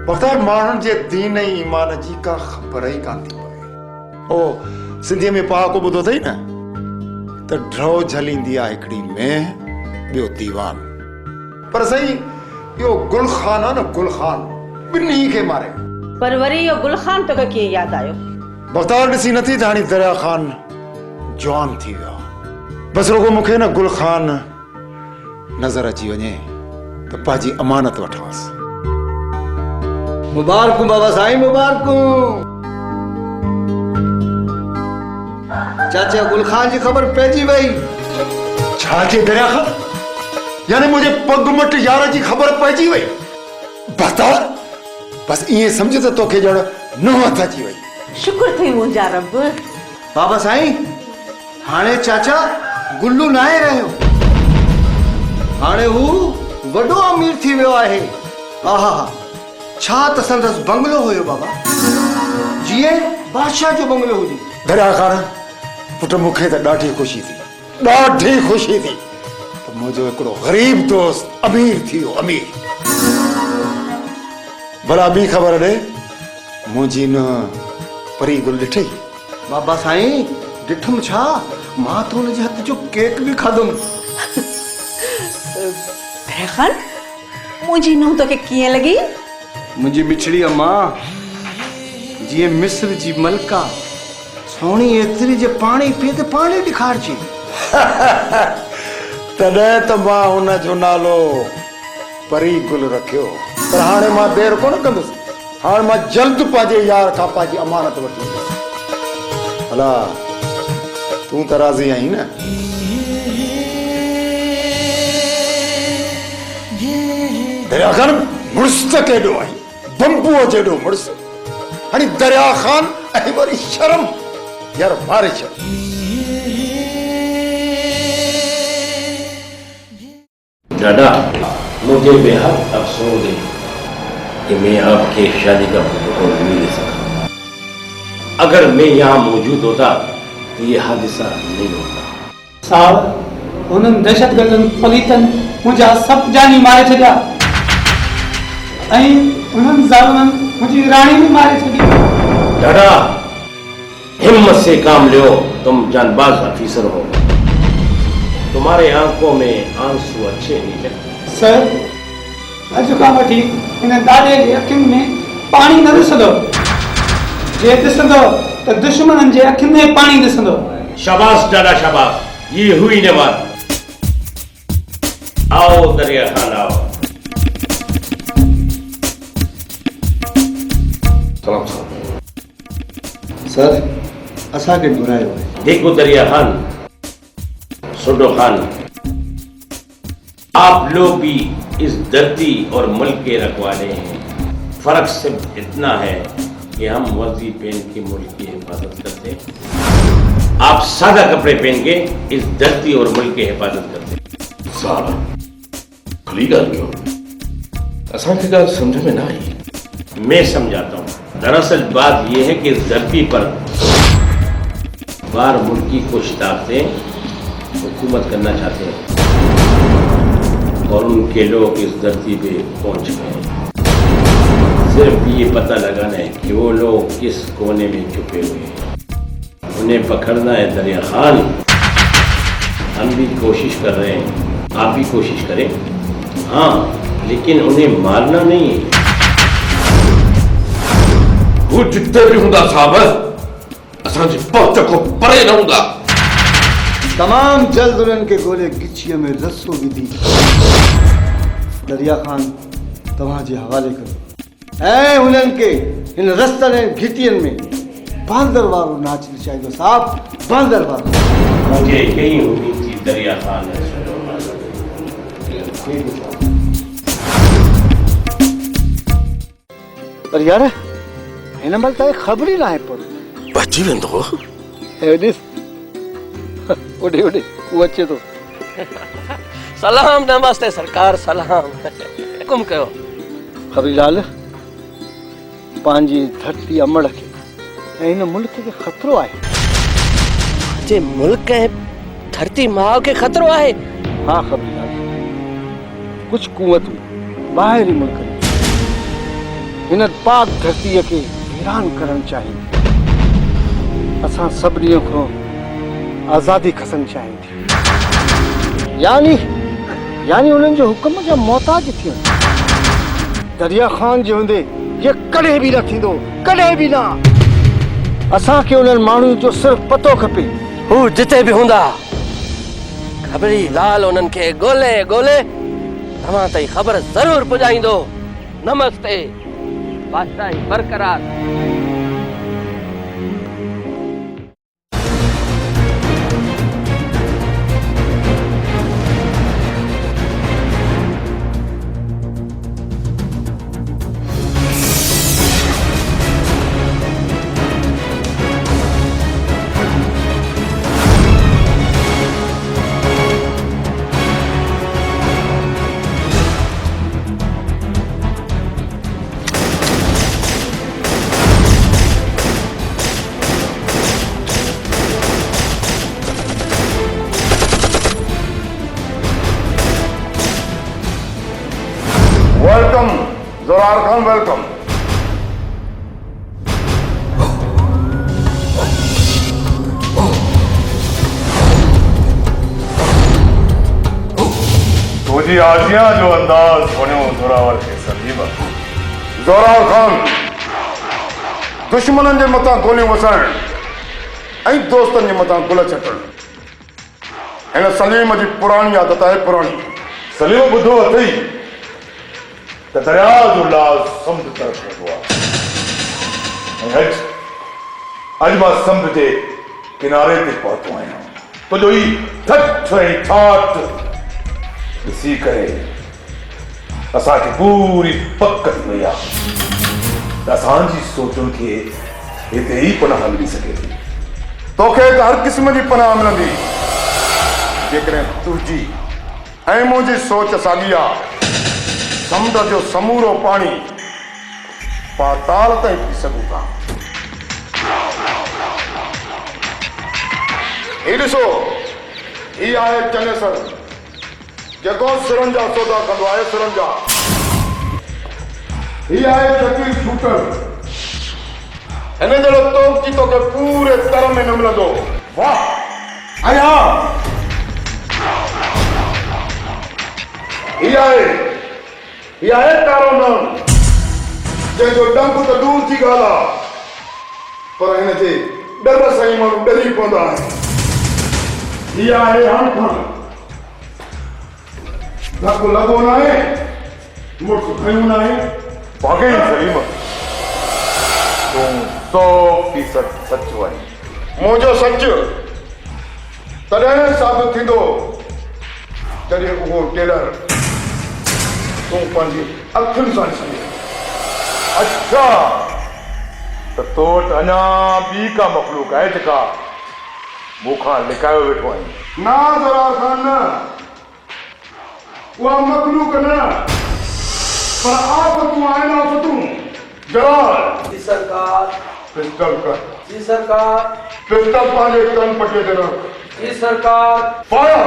वक़्तु माण्हुनि जे दीन ऐं ईमान जी का ख़बर ई कान थी पवे। ओ सिंधीअ में पहाको ॿुधो अथई न त ड्रो झलींदी आहे हिकिड़ी में ॿियो दीवान, पर सही इहो गुलखान आहे न, गुलखान ॿिन्ही खे मारे। पर वरी इहो गुलखान तोखे कीअं यादि आयो? बख़्तार ॾिसी नथी त हाणे दरिया ख़ान जवान थी वियो आहे। बसि रुगो मूंखे न गुलखान नज़र अची वञे त पंहिंजी अमानत वठांसि। मुबारकूं बाबा साईं, मुबारकूं। चाचा गुलखान जी ख़बर पइजी वई। छा जे दरिया ख़ान? यानी मुंहिंजे पग मट यार जी ख़बर पइजी वई? बख़्तार बस ईअं सम्झ त तोखे ॼण नौबत अची वई। शुक्र थी मुंहिंजा रब। बाबा साईं, हाणे चाचा गुल्लू न आहे रहियो, हाणे हू वॾो अमीर थी वियो आहे। आहा, छा त संदसि बंगलो हुयो बाबा, जीअं बादशाह जो बंगलो हुजे। दरिया ख़ान पुट मूंखे त ॾाढी ख़ुशी थी, ॾाढी ख़ुशी थी त मुंहिंजो हिकिड़ो ग़रीब दोस्त अमीर थी वियो, अमीर। भला ॿी ख़बर ॾे, मुंहिंजी न परी गुल ॾिठई? बाबा साईं ॾिठुमि छा, मां त हुनजे हथ जो केक बि खाधुमि। दरिया ख़ान मुंहिंजी नूंहं तोखे कीअं लॻी? मुंहिंजी बिछड़ी अम्मा जीअं मिस्र जी मलका, सोणी एतिरी जे पाणी पीए त पाणी ॾेखारजे। तॾहिं त मां हुनजो नालो परी गुल रखियो, पर हाणे मां देरि कोन कंदुसि। हाणे मां जल्द पंहिंजे यार खां पंहिंजी अमानत वठी ईंदुसि। भला तूं त राज़ी आहीं न? दरिया ख़ान मुड़ुस त केॾो आई, बंबूअ जहिड़ो मुड़ुस। हाणे दरिया ख़ान ऐं वरी शर्म, यार मारे छॾ। दादा, मुझे बेहद अफसोस है कि मैं आपके शादी का प्रोटोकॉल नहीं ले सका। अगर मैं यहाँ मौजूद होता तो ये हादसा नहीं होता। साहब, उन्हनि दहशतगर्दनि पलीतनि मुंहिंजा सभु जानी मारे छॾिया ऐं उन्हनि ज़ालिमनि मुंहिंजी राणी बि मारे छॾी। दादा, हिम्मत से काम लो, तुम जानबाज ऑफिसर हो, तुम्हारे आंखों में आंसू अच्छे नहीं लगते। सर, अॼु खां वठी हिन दादे जे अखियुनि में पाणी न ॾिसंदो, जे ॾिसंदो त दुश्मननि जे अखियुनि में पाणी ॾिसंदो। शाबाश दादा, शाबाश, ये हुई न बात। आओ दरिया ख़ान, आओ। सलाम सर, असांखे घुरायो आहे। देखो दरिया खान, सुडो खान, आप लोग भी इस धरती और मुल्क के रखवाले हैं। फर्क सिर्फ इतना है कि हम वर्दी पहन के मुल्क की हिफाजत करते हैं, आप सादा कपड़े पहन के इस धरती और मुल्क की हिफाजत करते हैं। सारा खुली गल कयो, असांखे ॻाल्हि समझ में न आई। मैं समझाता हूँ। दरअसल बात यह है कि इस धरती पर बार मुल्की कुछ ताकतें हुकूमत करना चाहते हैं और उनके लोग इस धरती पे पहुंच गए हैं। सिर्फ ये पता लगाना है कि वो लोग किस कोने में छुपे हुए हैं, उन्हें पकड़ना है दरिया खान। हम भी कोशिश कर रहे हैं, आप भी कोशिश करें, हाँ, लेकिन उन्हें मारना नहीं है। वो जिते भी हूंदा साहब, असांजी पहुच खां परे न हूंदा। तमाम जल्द उन्हनि खे ॻोल्हे गिचीअ में रसो विधी दरिया ख़ान तव्हांजे हवाले कयो ऐं हुननि खे हिन रस्तनि ऐं घिटियुनि में बांदर वारो नाच नचाईंदो। साहब, बांदर वारो। मुझे यही उम्मीद थी दरिया खान। पर यार हिन महिल त ख़बर ई न आहे पर बची वेंदो। ॾिस, ओॾे ओॾे उहो अचे थो। सलाम नमस्ते सरकार, सलाम। हुकुम कयो। खबीलाल, पंहिंजी धरती अमड़ खे ऐं हिन मुल्क खे ख़तरो आहे। जे मुल्क ऐं धरती माउ खे ख़तरो आहे? हाँ खबीलाल, कुछ कुवतूं ॿाहिरी मुल्क में हिन पाक धरतीअ खे वीरान करणु चाहिनि असां सभिनी खां आज़ादी खसणु चाहिनि थी यानी उन्हनि जो हुकुम जा मोहताज थियनि दरिया ख़ान जे हूंदे ये कॾहिं बि न थींदो कॾहिं बि न असांखे उन्हनि माण्हुनि जो सिर्फ़ु पतो खपे हू जिते बि हूंदा खबरी लाल उन्हनि खे ॻोल्हे ॻोल्हे तव्हां ताईं ख़बर ज़रूर पुॼाईंदो। नमस्ते बादशाही बरक़रार। Welcome Zorar Khan, welcome. तुझी आजियां जो अंदाज वणियो जोरावर खे सलीम। जोरार खान दुश्मननि जे मथां गोलियूं वसाइण ऐं दोस्तनि जे मथां गुल छटण हिन सलीम जी पुराणी आदत आहे, पुराणी। सलीम ॿुधो अथई त दरिया जो लाल समुंड तरफ़ वेंदो आहे ऐं अॼु मां समुंड जे किनारे ते पहुतो आहियां। तुंहिंजो ही ठठ ऐं ठाठ ॾिसी करे असांखे पूरी पक थी वई आहे त असांजी सोचुनि खे हिते ई पनाह मिली सघे थी। तोखे त हर क़िस्म जी पनाह मिलंदी जेकॾहिं तुंहिंजी ऐं मुंहिंजी सोच साॻी आहे। समुंड जो समूरो पाणी पाताल ताईं पी सघूं था। ही ॾिसो, ही आहे चनेसर जेको सिरनि जा सौदा कंदो आहे, सिरनि जा। ही आहे चकीर शूटर, हिन जहिड़ो तोप जी तोखे पूरे तर में न मिलंदो। वाह। ऐं हा, ही आहे कारो नाम जंहिंजो डंक त दूर जी ॻाल्हि आहे, पर हिन जे डर सां ई माण्हू डरी पवंदा आहिनि। हीअ आहे हाण खान, धकु लॻो न आहे, मुड़ुसु खयूं न आहे। वाकई सलीम तूं 100% सचो आहीं। मुंहिंजो सच तॾहिं साबित थींदो जॾहिं उहो टेलर तूं पंहिंजी अखियुनि सां ॾिसंदे। अच्छा त तो वटि अञा ॿी का मखलूक आहे जेका मूंखां लिकायो वेठो आहीं? ना ज़रार खान न, उहा मखलूक न, पर आफ़तूं आहिनि, आफ़तूं। जलाल जी सरकार। पिस्टल कर। जी सरकार। पिस्टल पंहिंजे कन पटे ते रख। जी सरकार। फायर।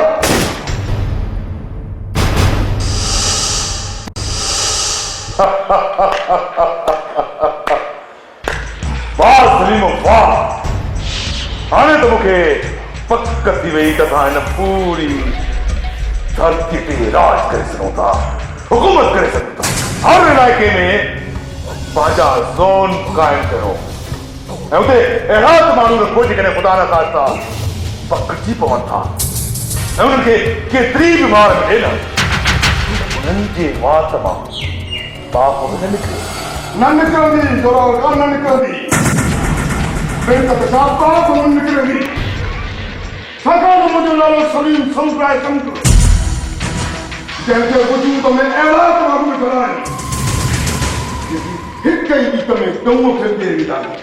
वाह सलीम वाह, हाणे त मूंखे पक थी वई त असां हिन पूरी धरती ते राज करे सघूं था, हुकूमत करे सघूं था। हर इलाइक़े में पंहिंजा ज़ोन क़ाइमु कयो ऐं उते अहिड़ा त माण्हू रखो जेकॾहिं ख़ुदा न ख़ास्ता पकिड़िजी पवनि था ऐं उन्हनि खे केतिरी बि मार मिले न, उन्हनि जे वात मां पाप न निकिरे। न निकिरंदी ज़ोरावर खान, न निकिरंदी। बेइज्जत सां पाप न निकिरंदी। छाकाणि त मुंहिंजो नालो सलीम समुदाय संत, जंहिंजे वजूद में अहिड़ा तमामु वेठा आहिनि हिक ई गीत में दऊं खे ॾे वेंदा आहिनि।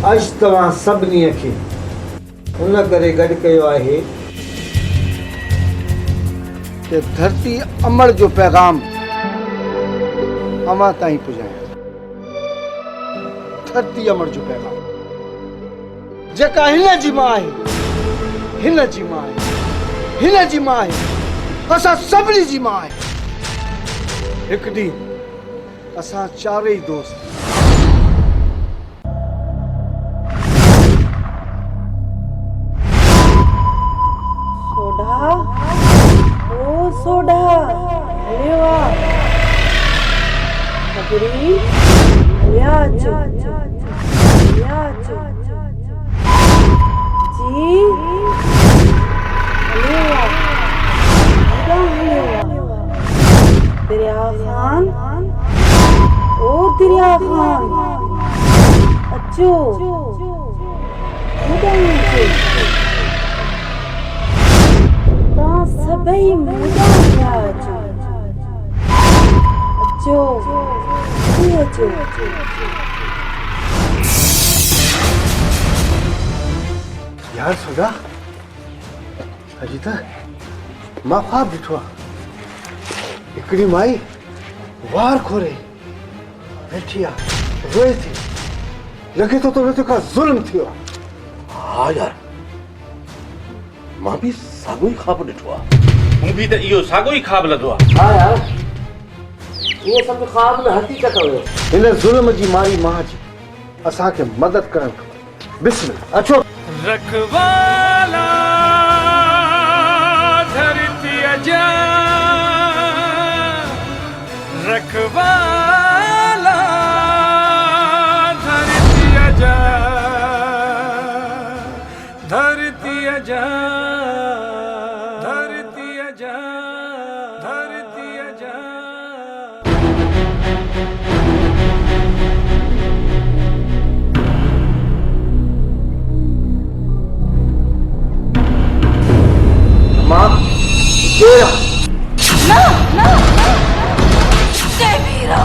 अॼु तव्हां सभिनी खे उन करे गॾु कयो आहे कि धरती अमर जो पैगाम अवां ताईं पुॼायां। धरती अमर जो पैगाम जेका हिन जी मां आहे, हिन जी मां आहे, हिन जी मां आहे, असां सभिनी जी मां आहे। हिकु ॾींहुं असां चारई दोस्त सोडा, ओ सोडा, अरे वाह, खबरी, लिया जो, लिया जो, जी, अरे वाह, दरिया खान, ओ दरिया खान, अचो, सभई मुदा अचो, अचो, अचो, यार सोडा अजी त मां ख्वाब ॾिठो आहे। हिकिड़ी माई वार खोरे वेठी आहे, रोए थी, लॻे थो त हुन खां ज़ुल्म थियो आहे। हाँ यार, मां भी साॻियो ई ख़्वाब ॾिठो आहे। मूं बि त इहो साॻियो ई ख़्वाब लधो आहे। हा यार, इहे सभु ख़्वाब न हक़ीक़त हुयो। हिन ज़ुल्म जी मारी मां जी असांखे मदद करणु खपे। बिस्मिल्लाह, अचो। रखवाला धरती जा, रखवाला धरती जा, धरती जा, धरती जा, धरती जा। मां तेरा ना, ना, जय वीरा।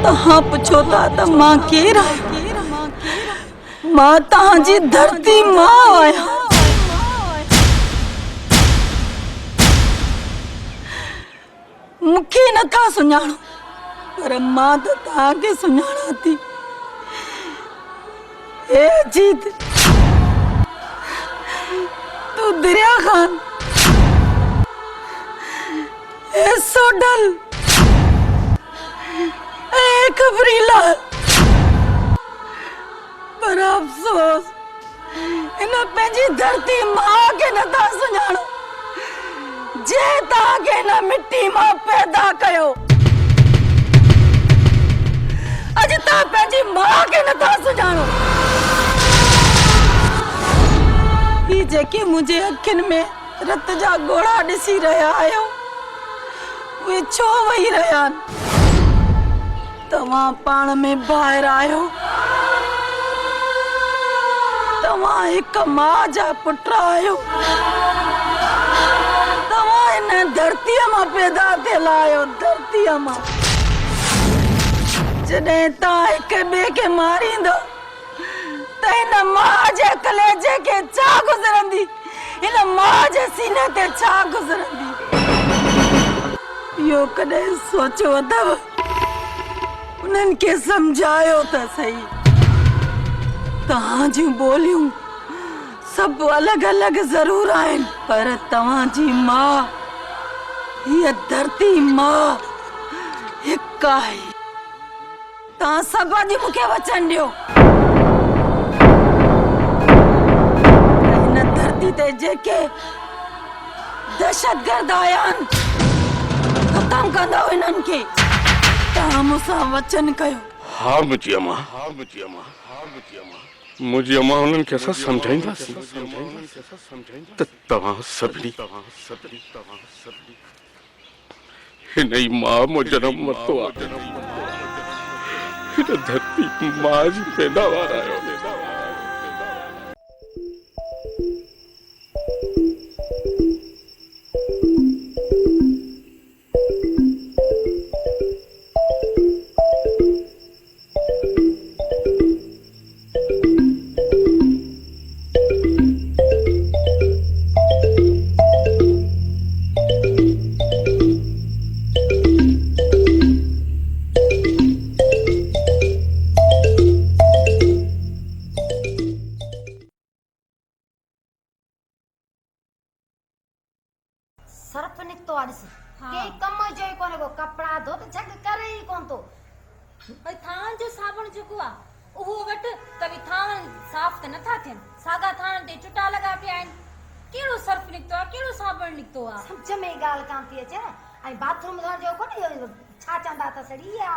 तहां पुछो था त मां केरु आहियां? मां तहांजी धरती मां आहियां। मूंखे नथा सुञाणो, पर मां त तव्हांखे सुञाणा थी। ए अजीत, तू दरिया खान, ए सोडल, ए खबरीलाल, पर अफ़सोस इन पंहिंजी धरती मां खे नथा सुञाणो, जे तव्हांखे हिन मिट्टी मां पैदा कयो। अॼु तव्हां पंहिंजी मां खे नथा सुञाणो। ही जेके मुंहिंजे अखियुनि में रत जा ॻोढ़ा ॾिसी रहिया आहियो, उहे छो वेही रहिया आहिनि? तव्हां पाण में ॿाहिरि आहियो। तव्हां हिकु मां जा पुट आहियो। तव्हां हिन धरतीअ मां पैदा थियल आहियो, धरतीअ मां। जॾहिं तव्हां हिक ॿिए खे मारींदो त हिन मां जे कलेजे खे छा गुज़रंदी? हिन मां जे सीने ते छा गुज़रंदी? इहो कॾहिं सोचियो अथव? उन्हनि खे सम्झायो त सही। तव्हां जूं ॿोलियूं सभु अलॻि अलॻि ज़रूर आहिनि, पर तव्हांजी मां, हीअ धरती मां हिकु आहे। तव्हां सभु अॼु मूंखे वचन ॾियो, हिन धरती ते जेके दहशतगर्द आया आहिनि, ख़तम कंदव हिननि खे। तव्हां मूंसां वचन कयो। हाँ मुझी अम्मा, हाँ मुझी अम्मा, हाँ मुझी अम्मा, मुझी अम्मा उन्हनि खे असां सम्झाईंदासीं त तव्हां सभिनी हिन ई मां मो जनम वरितो आहे। हिन धरती मां जी पैदावार आहियो। निकितो आहे ॾिस के कम जो ई कोन्हे को कपिड़ा धो त झग करे ई कोन थो भई थान जो साबुण जेको आहे उहो वटि त बि थान साफ़ त नथा थियनि साॻा थान ते चुटा लॻा पिया आहिनि कहिड़ो सर्फ निकितो आहे कहिड़ो साबुण निकितो आहे सम्झ में ई ॻाल्हि कान थी अचे न ऐं बाथरूम धोइण जो कोन्हे छा चवंदा त सड़ी इहा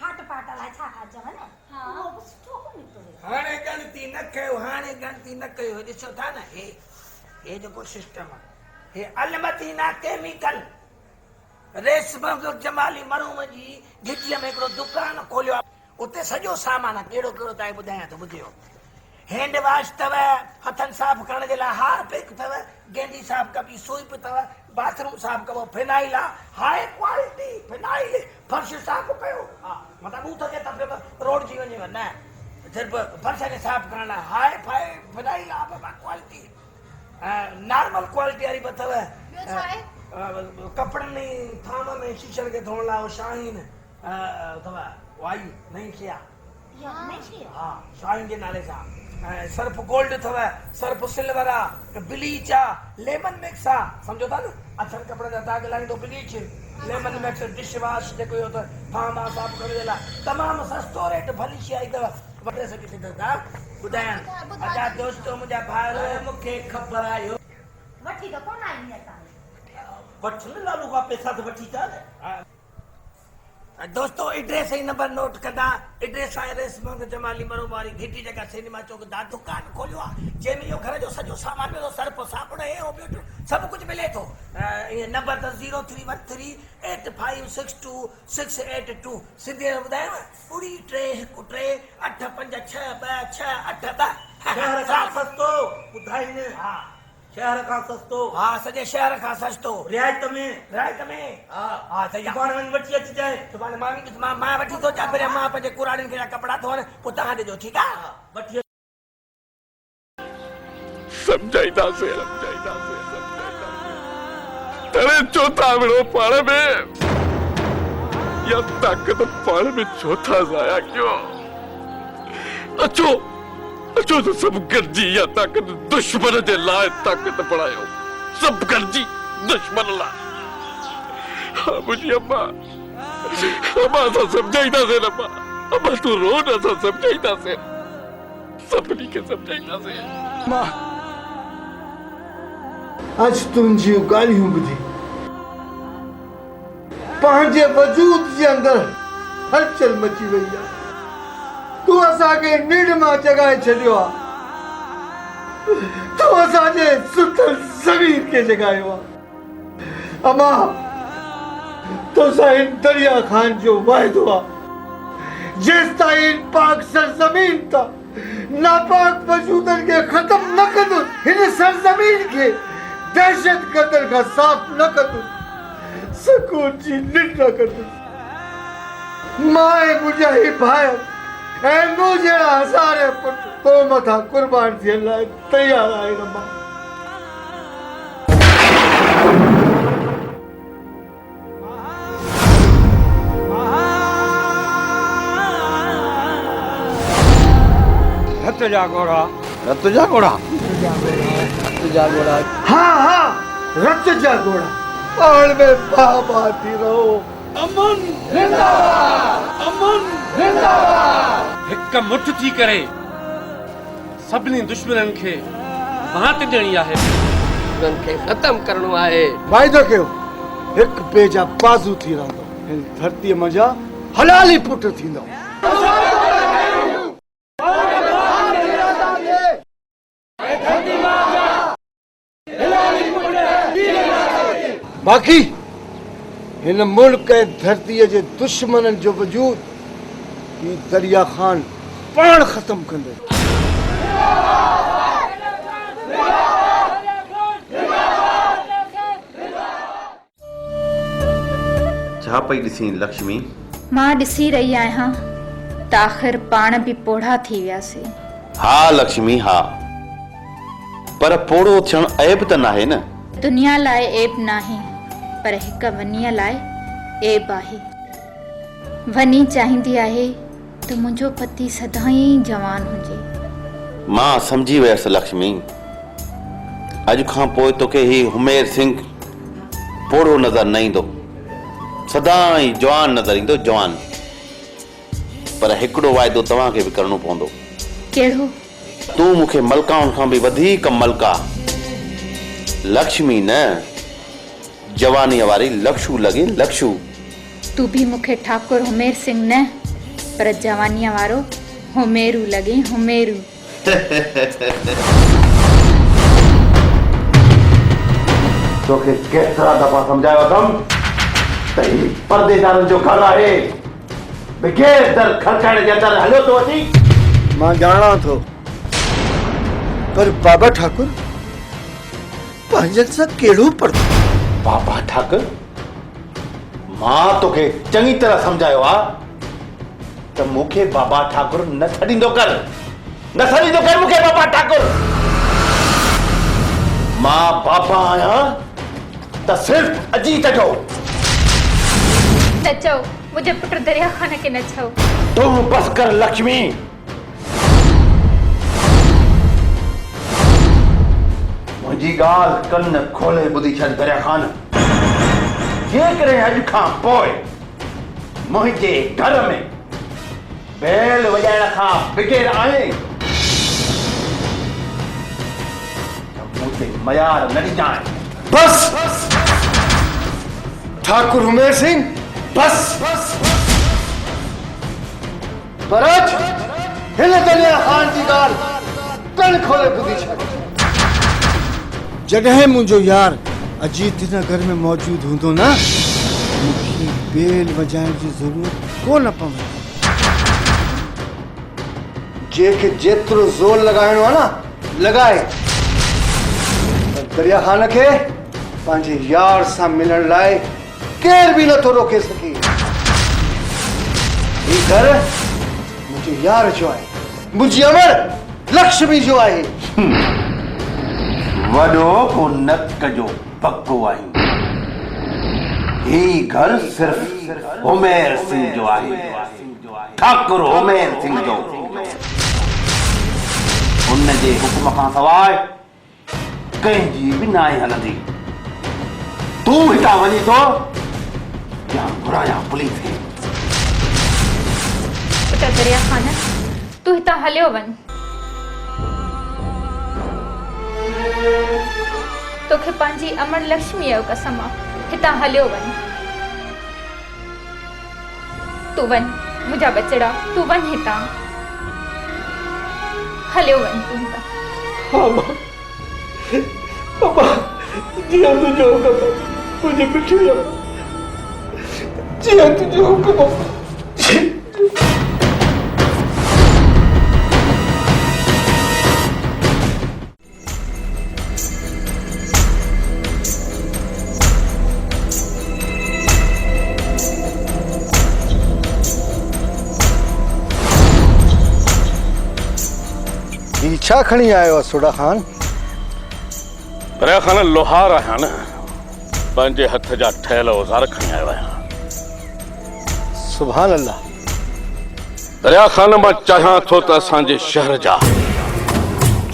हाट पाट लाइ छा था चवनि उहो बि सुठो कोन निकितो हाणे गणती न कयो हाणे गणती न कयो ॾिसो था न हे जेको सिस्टम आहे हे अलमती ना केमिकल रेशम जमाली मरूम जी घिटीअ में हिकिड़ो दुकान खोलियो आहे उते सॼो सामान आहे कहिड़ो कहिड़ो तव्हांखे ॿुधायां थो ॿुधियो हैंड वॉश अथव हथनि साफ़ करण जे लाइ हारपिक अथव गेंडी साफ़ कबी सूप अथव बाथरूम साफ़ कबो फिनाइल आहे हाई क्वालिटी फिनाइल फर्श साफ़ कयो हा मतिलबु ॿूथ खे त रोड जी वञेव न सिर्फ़ु फर्श खे साफ़ करण लाइ हाई फाई फिनाइल आहे बाबा क्वालिटी नॉर्मल क्वालिटी वारी बि अथव कपिड़नि में थाम में शीशनि खे धोअण लाइ शाहीन अथव वाई नई शइ आहे हा शाहीन जे नाले सां सर्फ गोल्ड अथव सर्फ सिल्वर आहे ब्लीच आहे लेमन मिक्स आहे सम्झो था न अछनि कपिड़े जा दाग लाईंदो bleach lemon mix dish wash जेको इहो त थाम आहे साफ़ करण जे लाइ तमामु सस्तो रेट भली शइ आई अथव वठे सघी था ॿुधायां अछा दोस्तो मुंहिंजा भाउर मूंखे ख़बर आहे वठी त कोन आई असां वठनि लालू खां पैसा त वठी था न दोस्तों एड्रेस ही नंबर नोट कंदा एड्रेस आहे रेशम जमाली मरूम वारी घिटी जगह सिनेमा चौक दा दुकान खोलियो आहे जंहिंमें इहो घर जो सॼो सामान मिलंदो सर्फ साबुण हे हो ॿियो सभु कुझु मिले थो नंबर त 03138562 सिंधीअ में ॿुधायांव ॿुड़ी 3 1 3 8 5 6 2 6 8 2 शहर खां सस्तो ॿुधाइनि हा शहर खां सस्तो हा सॼे शहर खां सस्तो रियायत में हा हा त सुभाणे वञी वठी अचिजांइ सुभाणे मां वठी थो अचां पहिरियों मां पंहिंजे कुराड़ियुनि खे कपिड़ा धोअण पोइ तव्हां ॾिजो ठीकु आहे वठी समझाईंदासीं तेरे चौथा मिलो पाण में या ताकत पाण में चौथा जाया क्यों अचो तो सब गॾिजी या ताकत दुश्मन जे लाइ ताकत पढ़ायो सब गॾिजी दुश्मन लाइ हा मुंहिंजी अम्मा असां सम्झाईंदासीं न अम्मा तूं रो न असां सम्झाईंदासीं सभिनी खे सम्झाईंदासीं मां आज तुंहिंजियूं ॻाल्हियूं ॿुधी पंहिंजे वजूद जे अंदरि हलचल मची वई आहे तूं असांखे निंड मां जगाए छॾियो आहे तूं असांजे सुतल ज़मीर खे जगायो आहे अमा तोसां इन दरिया खान जो वाइदो आहे जेसि ताईं पाक सरज़मीन तां नापाक वजूदनि खे ख़तम न कंदुसि हिन सरज़मीन खे दहशत गर्दनि खां साफ़ न कंदुसि सुकून जी निंड न कंदुसि मां ऐं मुंहिंजा ही भाउ ऐं मूं जहिड़ा हज़ारे पुट तो मथां क़ुर्बान थियण लाइ तयारु आहिनि अम्मा रत जा घोड़ा हाँ रत जा घोड़ा पाण में बाबा थी रहो अमन जिंदाबाद अमन जिंदाबाद हिक मुठ थी करे सभिनी दुश्मननि खे मात ॾियणी आहे उन्हनि खे ख़तम करणो आहे वाइदो कयो हिक ॿिए जा बाज़ू थी रहंदो हिन धरतीअ मंझां हलाली पुट थींदो बाक़ी हिन मुल्क ऐं धरतीअ जे दुश्मननि जो वजूद ही दरिया खान पाण ख़तम कंदो छा पई ॾिसी लक्ष्मी मां ॾिसी रही आहियां त आख़िर पाण बि पोढ़ा थी वियासीं हा लक्ष्मी हा पर पोड़ो थियण ऐब त नाहे न दुनिया लाइ ऐब नाहे पर हिक वनीअ लाइ ऐब आहे वनी चाहींदी आहे त मुंहिंजो पति सदाईं जवान हुजे मां सम्झी वियसि लक्ष्मी अॼु खां पोइ तोखे ही हुमेर सिंह पोड़ो नज़र न ईंदो, सदाई जवान नज़र ईंदो, जवान। पर हिकिड़ो वाइदो तव्हांखे बि करणो पवंदो। कहिड़ो? तूं मूंखे मलकाउनि खां बि वधीक मलका, लक्ष्मी न, जवानीअ वारी लक्षू लॻे, लक्षू। तू भी मूंखे ठाकुर हुमेर सिंह न, पर जवानीअ वारो हुमेरू लॻे, हुमेरू। तोखे केतिरा दफ़ा सम्झायो अथमि त ही परदेदारनि जो घर आहे, बग़ैर दर खड़काइण जे अंदरि हलियो थो अची। मां ॼाणा थो, पर बाबा ठाकुर पंहिंजनि सां कहिड़ो पर्दो? बाबा ठाकुर, मां तोखे चङी तरह सम्झायो आहे त मूंखे बाबा ठाकुर न छॾींदो कर, न छॾींदो कर मूंखे बाबा ठाकुर। मां बाबा आहियां त सिर्फ़ अजीत जो। न चओ, मुंहिंजे पुट दरिया खान खे न चओ। तूं बस कर लक्ष्मी। मुंहिंजी ॻाल्हि कन खोले ॿुधी छॾ दरिया खान। जेकॾहिं अॼु खां पोइ मुंहिंजे घर में बैल वॼाइण खां बग़ैर आए त मूं ते मयार न ॾिजांइ। बस ठाकुर हुमेर सिंह, बस। पर अच हिन दरिया खान जी ॻाल्हि कन खोले ॿुधी छॾ। जॾहिं मुंहिंजो यार अजीत हिन घर में मौजूद हूंदो न, मूंखे बेल वॼाइण जी ज़रूरत कोन पवंदी। जंहिंखे जेतिरो ज़ोर लॻाइणो आहे न लॻाए, पर दरिया खान खे पंहिंजे यार सां मिलण लाइ केर बि नथो रोके सघे। ही घर मुंहिंजे यार जो आहे, मुंहिंजी अमर लक्ष्मी जो आहे। वॾो को नक जो पक्को आहीं। ही घर सिर्फ हुमेर सिंह जो आहे, ठाकुर हुमेर सिंह जो। उन जे हुक्म खां सवाइ कंहिंजी बि नाहे हलंदी। तूं हितां वञी थो या घुरायां पुलिस खे। पुट दरिया खान, तू हितां हलियो वञ। तोखे पंहिंजी अमर लक्ष्मीअ जो कसम आहे, हितां हलियो वञ। तू वञ मुंहिंजा बचड़ा, तू वञ हितां, हलियो वञ तू हितां। हाँ बाबा, जिया तुझो हुक्म, मुझे बिठिया, जिया तुझो हुक्म। छा खणी आयो आहे सोडा खान? दरिया खान लोहार आहियां न, पंहिंजे हथ जा ठहियल औज़ार खणी आयो आहियां। सुभान अल्लाह। दरिया खान, मां चाहियां थो त असांजे शहर जा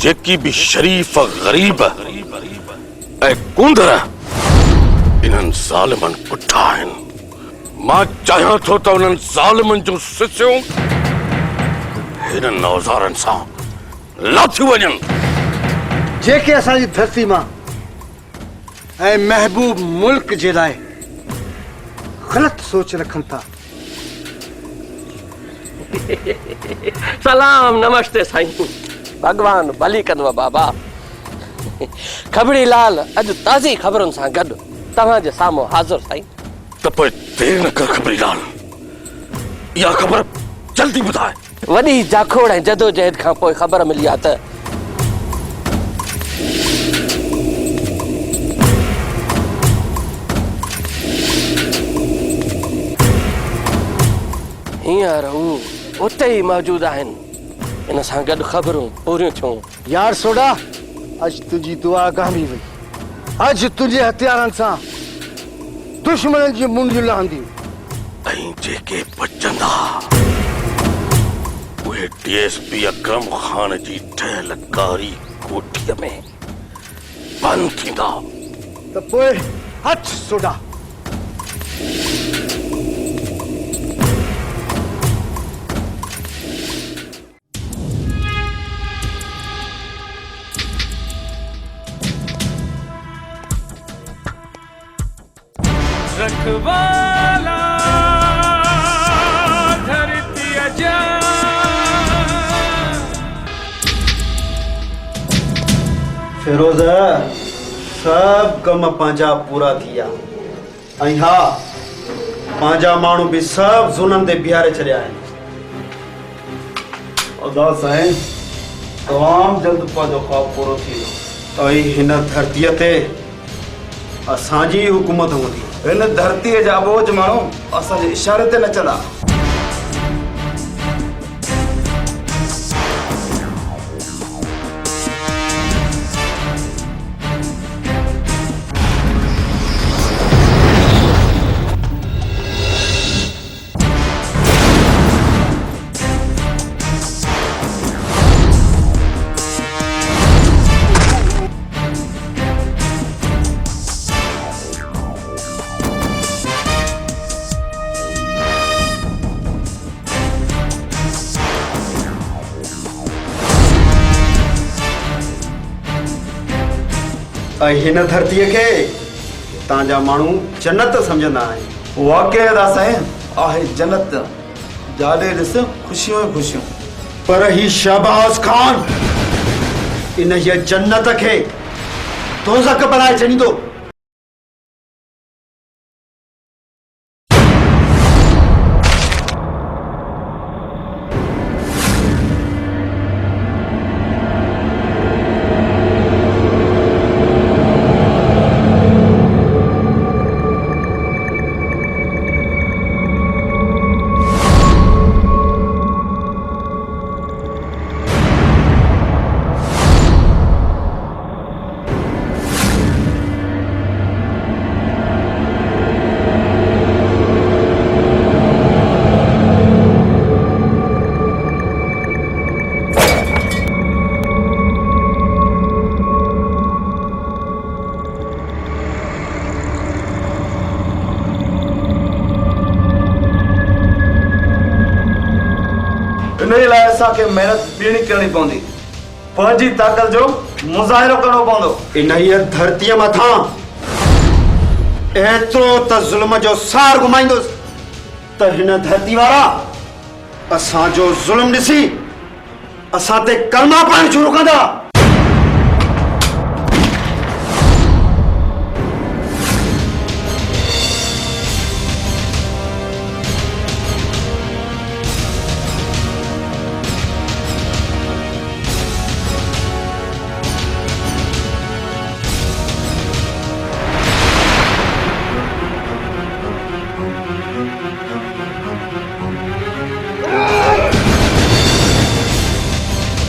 जेकी बि शरीफ़ ग़रीब ऐं कुंदर इन्हनि ज़ालिमनि पुठा आहिनि, मां चाहियां थो त उन्हनि ज़ालिमनि जूं सिसियूं हिननि औज़ारनि सां लाथी वञनि। जेके असांजी धरती मां ऐं महबूब मुल्क जे लाइ ग़लत सोच रखनि था। सलाम, नमस्ते साईं। भगवान भली कंदव बाबा। खबड़ी लाल अॼु ताज़ी ख़बरुनि सां गॾु तव्हांजे साम्हूं हाज़िर साईं। त पोइ देरि न कर खबड़ी लाल, इहा ख़बर जल्दी ॿुधाए। वॾी जाखोड़ ऐं जदोजहद खां पोइ ख़बर मिली आहे त हींअर हू उते ई मौजूद आहिनि। इन सां गॾु ख़बरूं पूरियूं थियूं। यार सोडा, अॼु तुंहिंजी दुआ गामी वई। अॼु तुंहिंजे हथियारनि सां दुश्मननि जी मुंडियूं लहंदियूं। ऐं जेके बचंदा उहे डीएसपी अकरम खान जी ठहियल कारी कोठीअ में बंदि थींदा। त पोइ हथ सुडा। रखवाला धरती अजा फिरोज सब कम पांजा पूरा थिया ऐं हा पांजा माण्हू बि सब जुल्म ते बीहारे छॾिया आहिनि। खुदा साईं तमामु जल्द पंहिंजो ख़्वाबु पूरो थींदो। ऐं हिन धरतीअ ते असांजी हुकूमत हूंदी। हिन धरतीअ जा बोझ माण्हू असांजे इशारे ते नचंदा। ऐं हिन धरतीअ खे तव्हांजा माण्हू जन्नत सम्झंदा आहिनि। वाक़ई अदा साईं आहे जन्नत। जाॾे ॾिस ख़ुशियूं ई ख़ुशियूं। पर ही शहबाज खान इन हीअ जन्नत खे दोज़ख बणाए छॾींदो। इन लाइ असांखे महिनत ॿीणी करणी पवंदी। पंहिंजी ताक़त जो मुज़ाहिरो करणो पवंदो। इन हीअ धरतीअ मथां एतिरो त ज़ुल्म जो सार घुमाईंदुसि त हिन धरती वारा असांजो ज़ुल्म ॾिसी असां ते कलमा पाइण शुरू कंदा।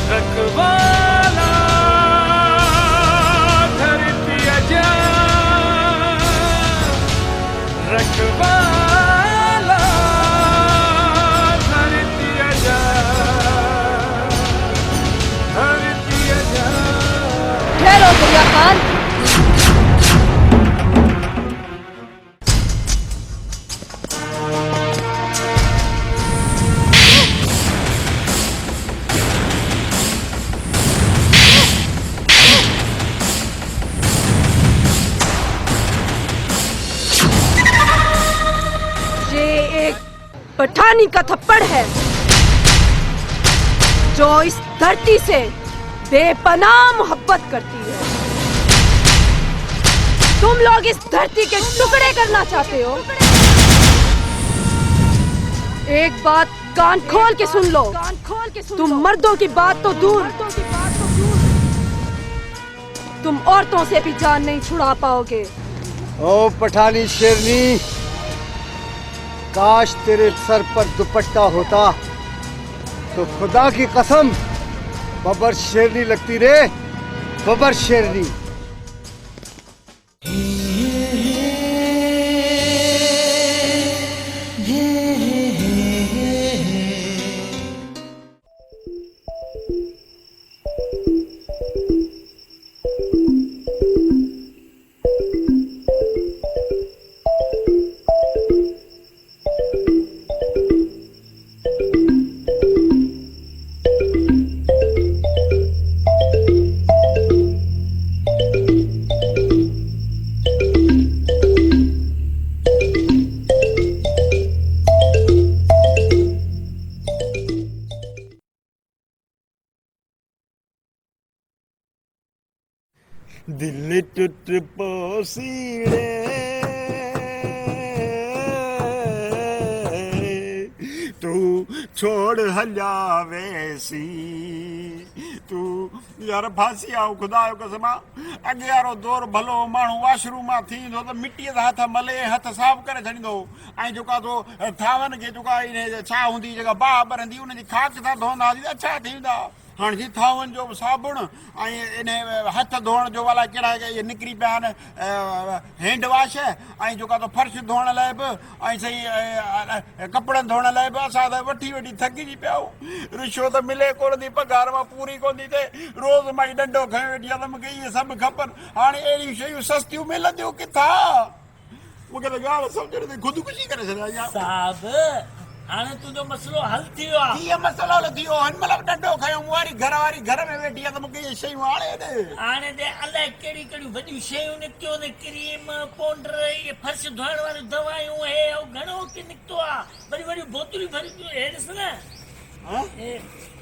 रखवाला धरती अजा रखवाला धरती अजा धरती अजा। ठहरो दुर्गा खान। पठानी का थप्पड़ है जो इस धरती से बेपनाह मोहब्बत करती है। तुम लोग इस धरती के टुकड़े करना चाहते हो। एक बात कान खोल के सुन लो, तुम मर्दों की बात तो दूर, तुम औरतों से भी जान नहीं छुड़ा पाओगे। ओ पठानी शेरनी, काश तेरे सर पर दुपट्टा होता तो खुदा की कसम बबर शेरनी लगती रे, बबर शेरनी। दिल टूट पोसीड़े तू छोड़ हलिया वैसी तू यार फांसी आओ खुदा जो कसम अॻे वारो दौर भलो माण्हू वाशरूम मां थींदो त मिटीअ सां हथ मले हथ साफ़ करे छॾींदो ऐं जेका तो थावनि खे जेका इन छा हूंदी जेका बाहि ॿरंदी उनजी खाक सां धोईंदा हुआसीं अच्छा थींदा हाणे जी थावनि जो साबुण ऐं इन हथ धोअण जो अलाए कहिड़ा इहे निकिरी पिया आहिनि हैंड वॉश ऐं जेका तो फर्श धोअण लाइ बि ऐं सही कपिड़नि धोअण लाइ बि असां त वठी वठी थकिजी पिया आहियूं रिश्वत मिले कोन थी पघार मां पूरी कोन थी थिए रोज़ मां डंडो खयो वेठी आहे त मूंखे इहे सभु खपनि हाणे अहिड़ियूं शयूं सस्तियूं मिलंदियूं किथां मूंखे त ॻाल्हि सम्झण में ख़ुदकुशी करे छॾिया साहब हाणे तुंहिंजो मसलो हल थी वियो आहे कीअं मसलो हल थी वियो हिन महिल डंडो खयो मूं वारी घर में वेठी आहे त मूंखे इहे शयूं हाणे ॾे हाणे दे अलाए कहिड़ी कहिड़ियूं वॾियूं शयूं निकितियूं आहिनि क्रीम पाउडर इहे फर्श धोइण वारियूं दवायूं हे घणो की निकितो आहे वरी वॾियूं बोतलूं भरी हे ॾिस न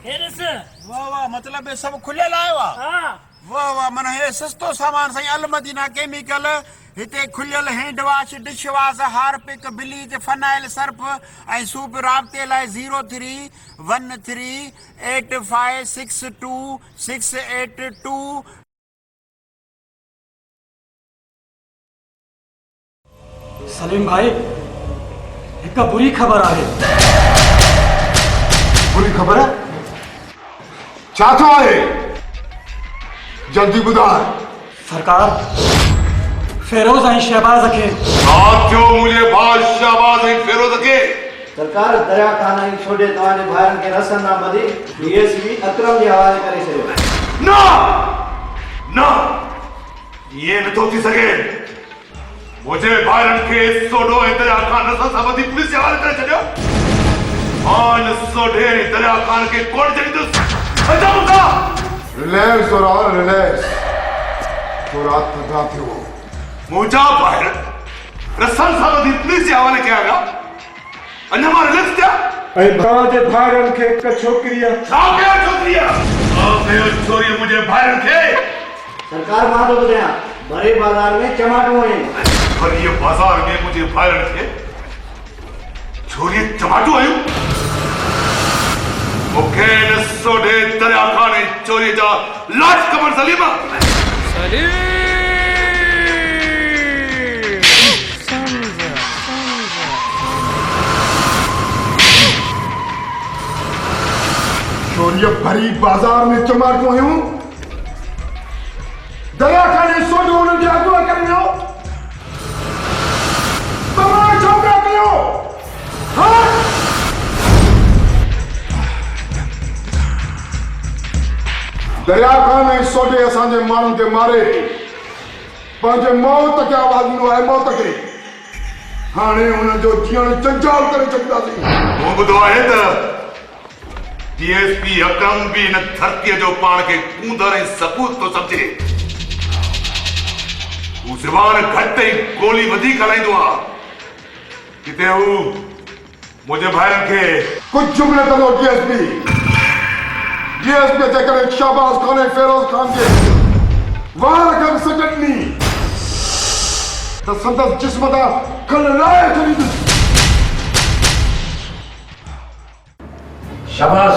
हे ॾिस वाह वाह मतिलबु हे सभु खुलियल आयो आहे हा वाह वाह माना हे सस्तो सामान साईं अलमदीना केमिकल हिते खुलियल hand wash dish wash Harpic bleach phenyl Surf ऐं सूप राब्ते लाइ 03138562 सलीम भाई हिक बुरी ख़बर आहे बुरी ख़बर है छा थियो आहे जल्दी ॿुधाए सरकार फेरोज ऐं शहबाज खे छा थियो मुंहिंजे भाउ शहबाज ऐं फेरोज खे सरकार दरिया खान ऐं छोड़े तव्हांजे भाइरनि खे रसन ना ॿधी डीएसपी अकरम जे हवाले करे छॾियो न न ये नथो थी सघे मुंहिंजे भाइरनि खे सोडो ऐं दरिया खान रसन सां ॿधी पुलिस जे हवाले करे छॾियो हान सोडे ऐं दरिया खान खे कोन छॾींदुसि रिलैक्स दौरान रिलैक्स थोड़ा थका थियो मुंहिंजा ॿाहिरि रसन सां ॿधी पुलिस जे हवाले कया विया अञा मां रिलैक्स थिया ऐं तव्हांजे भाइरनि खे हिक छोकिरी छा कयो छोकिरीअ छा कयो छोरीअ मुंहिंजे भाइरनि खे सरकार मां थो ॿुधायां भरे बाज़ार में टमाटो आहिनि भरीअ बाज़ार में मुंहिंजे भाइरनि खे छोरीअ टमाटो आयूं मूंखे न सोडे दरिया खान ऐं चोरीअ जा लाज ख़बर सलीमा चोरीअ भरी बाज़ार में टमाटो आयूं दरिया खान ऐं सोडो उन्हनि खे अॻुवां करे वियो तव्हां छा पिया कयो हा दरिया खान ऐं सोडे असांजे माण्हुनि खे मारे पंहिंजे मौत खे आवाज़ ॾिनो आहे मौत खे हाणे हुन जो जीअण जंजाल करे छॾींदासीं मूं ॿुधो आहे त डीएसपी अकरम बि हिन धरतीअ जो पाण खे कूंदड़ ऐं सबूत थो सम्झे हू ज़बान घटि ऐं गोली वधीक हलाईंदो आहे किथे हू मुंहिंजे भाइरनि खे कुझु बि न कंदो डीएसपी जेकॾहिं शहबाज खान ऐं फेरोज खान जे वार खे बि सट ॾिनी त संदसि जिस्म तां कल लाहे छॾींदुसि शाबाश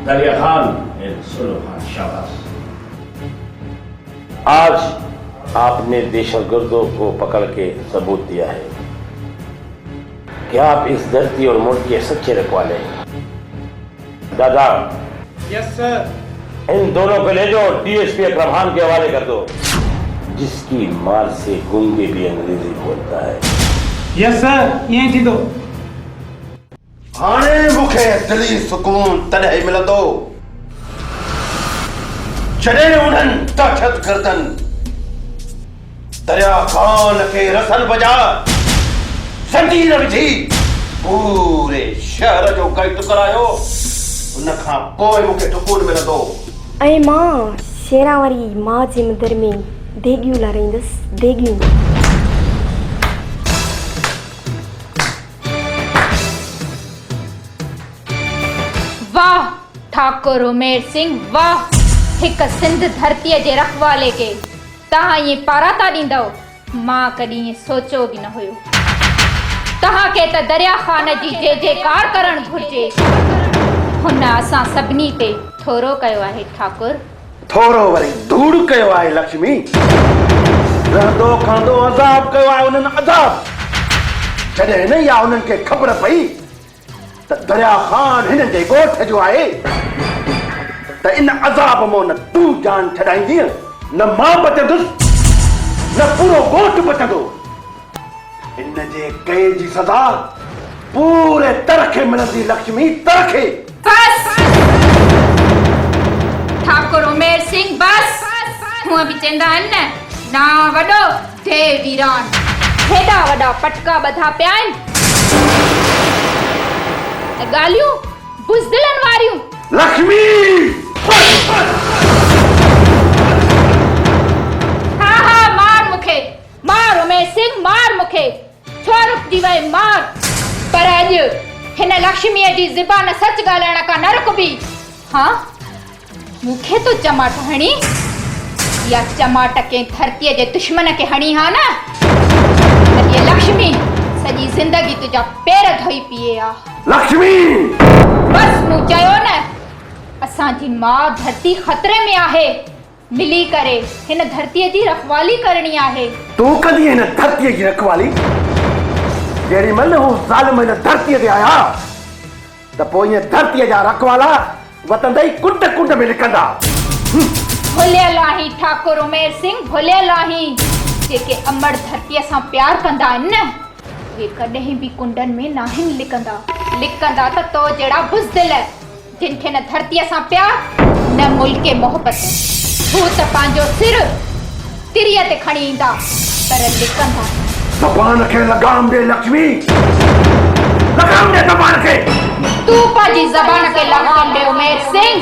दरिया खान एंड सोलो खान शाबाश आज आपने दहशतगर्दों को पकड़ के सबूत दिया है कि आप इस धरती और मुल्क के सच्चे रखवाले हैं दादा यस सर इन दोनों को ले जाओ डीएसपी अकरम खान के हवाले कर दो जिसकी मार से गूंगे भी अंग्रेजी बोलता है यस सर ईअं थींदो हाणे मूंखे दिली सुकून तॾहिं मिलंदो जॾहिं उन्हनि दहशतगर्दनि दरिया खान खे रसन बजा ज़ंजीर विझी पूरे शहर जो कैद करायो उन खां पोइ मूंखे सुकून मिलंदो ऐं मां शेरा वारी मां जे मंदर में देगियूं लाराईंदसि देगियूं वाह ठाकुर उमेर सिंह वाह हिक सिंध धरतीअ जे रखवाले खे तव्हां ईअं पाराता ॾींदव मां कॾहिं ईअं सोचियो बि न हुयो। तव्हांखे त दरिया ख़ान जी जे जयकार करणु घुर्जे। हुन असां सभिनी ते थोरो कयो आहे ठाकुर। थोरो वरी धूड़ कयो आहे लक्ष्मी। रहंदो खांदो अज़ाब कयो आहे उन्हनि अज़ाब। जॾहिं न इहा उन्हनि खे ख़बर पई त दरिया ख़ान हिन जे ॻोठ जो आहे त इन अज़ाब मां न तूं जान छॾाईंदीअ, न मां बचंदुसि, न पूरो ॻोठ बचंदो। इन जे कए जी सज़ा पूरे तरखे मिलंदी लक्ष्मी, तरखे। ठाकुर उमेर सिंह बस। हूअं बि चवंदा आहिनि न, ना वॾो थे वीरान। हेॾा वॾा पटका ॿधा पिया आहिनि ऐं ॻाल्हियूं बुज़दिलनि वारियूं। लक्ष्मी हा हा मार मूंखे, मार उमेर सिंह, मार मूंखे। छो रुकजी वई मार। पर अॼु हिन लक्ष्मीअ जी ज़बान सच ॻाल्हाइण खां न रुकबी। हाँ मूंखे तो चमाट हणी या चमाट के धरतीअ जे दुश्मन खे हणी हा न त ये लक्ष्मी सॼी ज़िंदगी तुंहिंजा पेर धोई पिए आ। लक्ष्मी बस मूं चयो न, असांजी मां धरती ख़तरे में आहे। मिली करे हिन धरतीअ जी रखवाली करणी आहे। तूं कंदी हिन धरतीअ जी रखवाली? जेॾी महिल हू ज़ालिम हिन धरतीअ ते आया त पोइ ईअं धरतीअ जा रखवाला वतंदई कुंड कुंड में लिकंदा। भुलियल आहीं ठाकुर उमेर सिंह, भुलियल आहीं। जेके अमर धरतीअ सां प्यार कंदा आहिनि न उहे कॾहिं बि कुंडनि में नाहिनि लिकंदा। लिकंदा त तो जहिड़ा बुज़दिल जिन खे न धरतीअ सां प्यार न मुल्क मोहबत। हू त पंहिंजो सिर तिरीअ ते खणी ईंदा पर लिकंदा। ज़बान खे लगाम दे लक्ष्मी, लगाम दे ज़बान खे। तूं पंहिंजी ज़बान खे लगाम दे उमेर सिंह।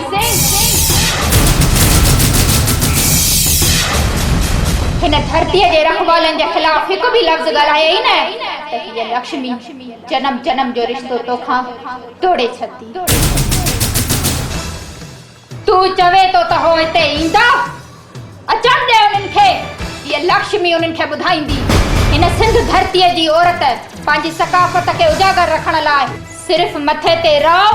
हिन धरतीअ जे रखवालनि जे ख़िलाफ़ हिकु बि लफ़्ज़ ॻाल्हाए ई न त हीअ लक्ष्मी जन्म जन्म जो रिश्तो तोखां तोड़े छॾंदी। तूं चवे तो त हो हिते ईंदा, अचण दे उन्हनि खे। हीअ लक्ष्मी उन्हनि खे ॿुधाईंदी हिन सिंध धरतीअ जी औरत पंहिंजी सकाफ़त खे उजागर रखण लाइ सिर्फ़ मथे ते रओ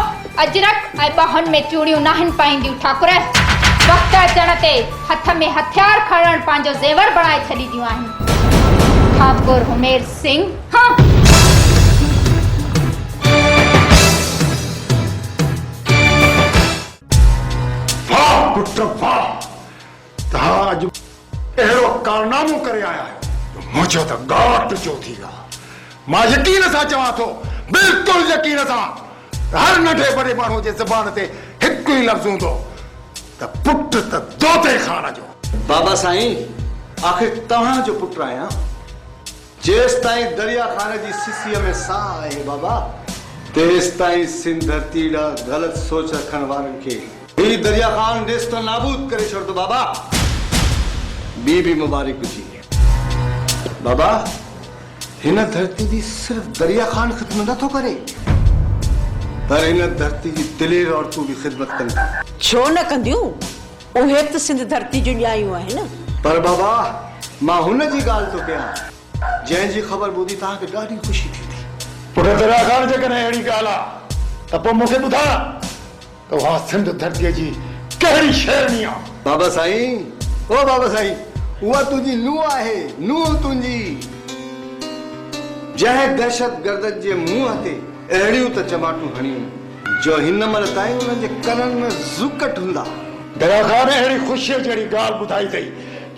अजरक ऐं ॿाहुनि में चूड़ियूं नाहिनि पाईंदियूं। ठाकुर वक़्तु अचण ते हथ में हथियार खणण पंहिंजो ज़ेवर बणाए छॾींदियूं आहिनि। ठाकुर उमेर सिंह। हाँ वाह पुट वाह, तव्हां अॼु अहिड़ो कारनामो करे आया आहियो मुंहिंजो त गाट जो थी वियो। मां यकीन सां चवां थो, बिल्कुलु यकीन सां, हर नंढे वॾे माण्हू जे ज़बान ते हिकु ई लफ़्ज़ हूंदो त पुट त दोते खान जो। बाबा साईं, आख़िर तव्हां जो पुट आहियां। जेसि ताईं दरिया खान जी सिसीअ में साह आहे बाबा, तेसि ताईं सिंध धरती ॾांहुं ग़लति सोच रखण वारनि खे ही दरिया खान नेस्त नाबूद करे छॾंदो बाबा। ॿी बि मुबारक हुजे बाबा। हिन धरती जी सिर्फ़ दरिया खान ख़िदमत नथो करे, पर हिन धरती जी दिलेर औरतूं बि ख़िदमत कनि। छो न कंदियूं? उहे त सिंध धरती जूं ॼायूं आहिनि। पर बाबा मां हुन जी ॻाल्हि थो कयां जंहिंजी ख़बर ॿुधी तव्हांखे ॾाढी ख़ुशी थींदी। पुट दरिया खान जेकॾहिं अहिड़ी ॻाल्हि आहे त पोइ मूंखे ॿुधाए त उहा सिंध धरतीअ जी कहिड़ी शेरनी आहे। बाबा साईं, ओ बाबा साईं, उहा तुंहिंजी नुंहुं आहे, नुंहुं तुंहिंजी, जंहिं दहशत गर्दनि जे मुंहं ते अहिड़ियूं त चमाटूं हणियूं जो हिन महिल ताईं उन्हनि जे कननि में ज़ुकट हूंदा। दरिया खान अहिड़ी ख़ुशीअ जहिड़ी ॻाल्हि ॿुधाई अथई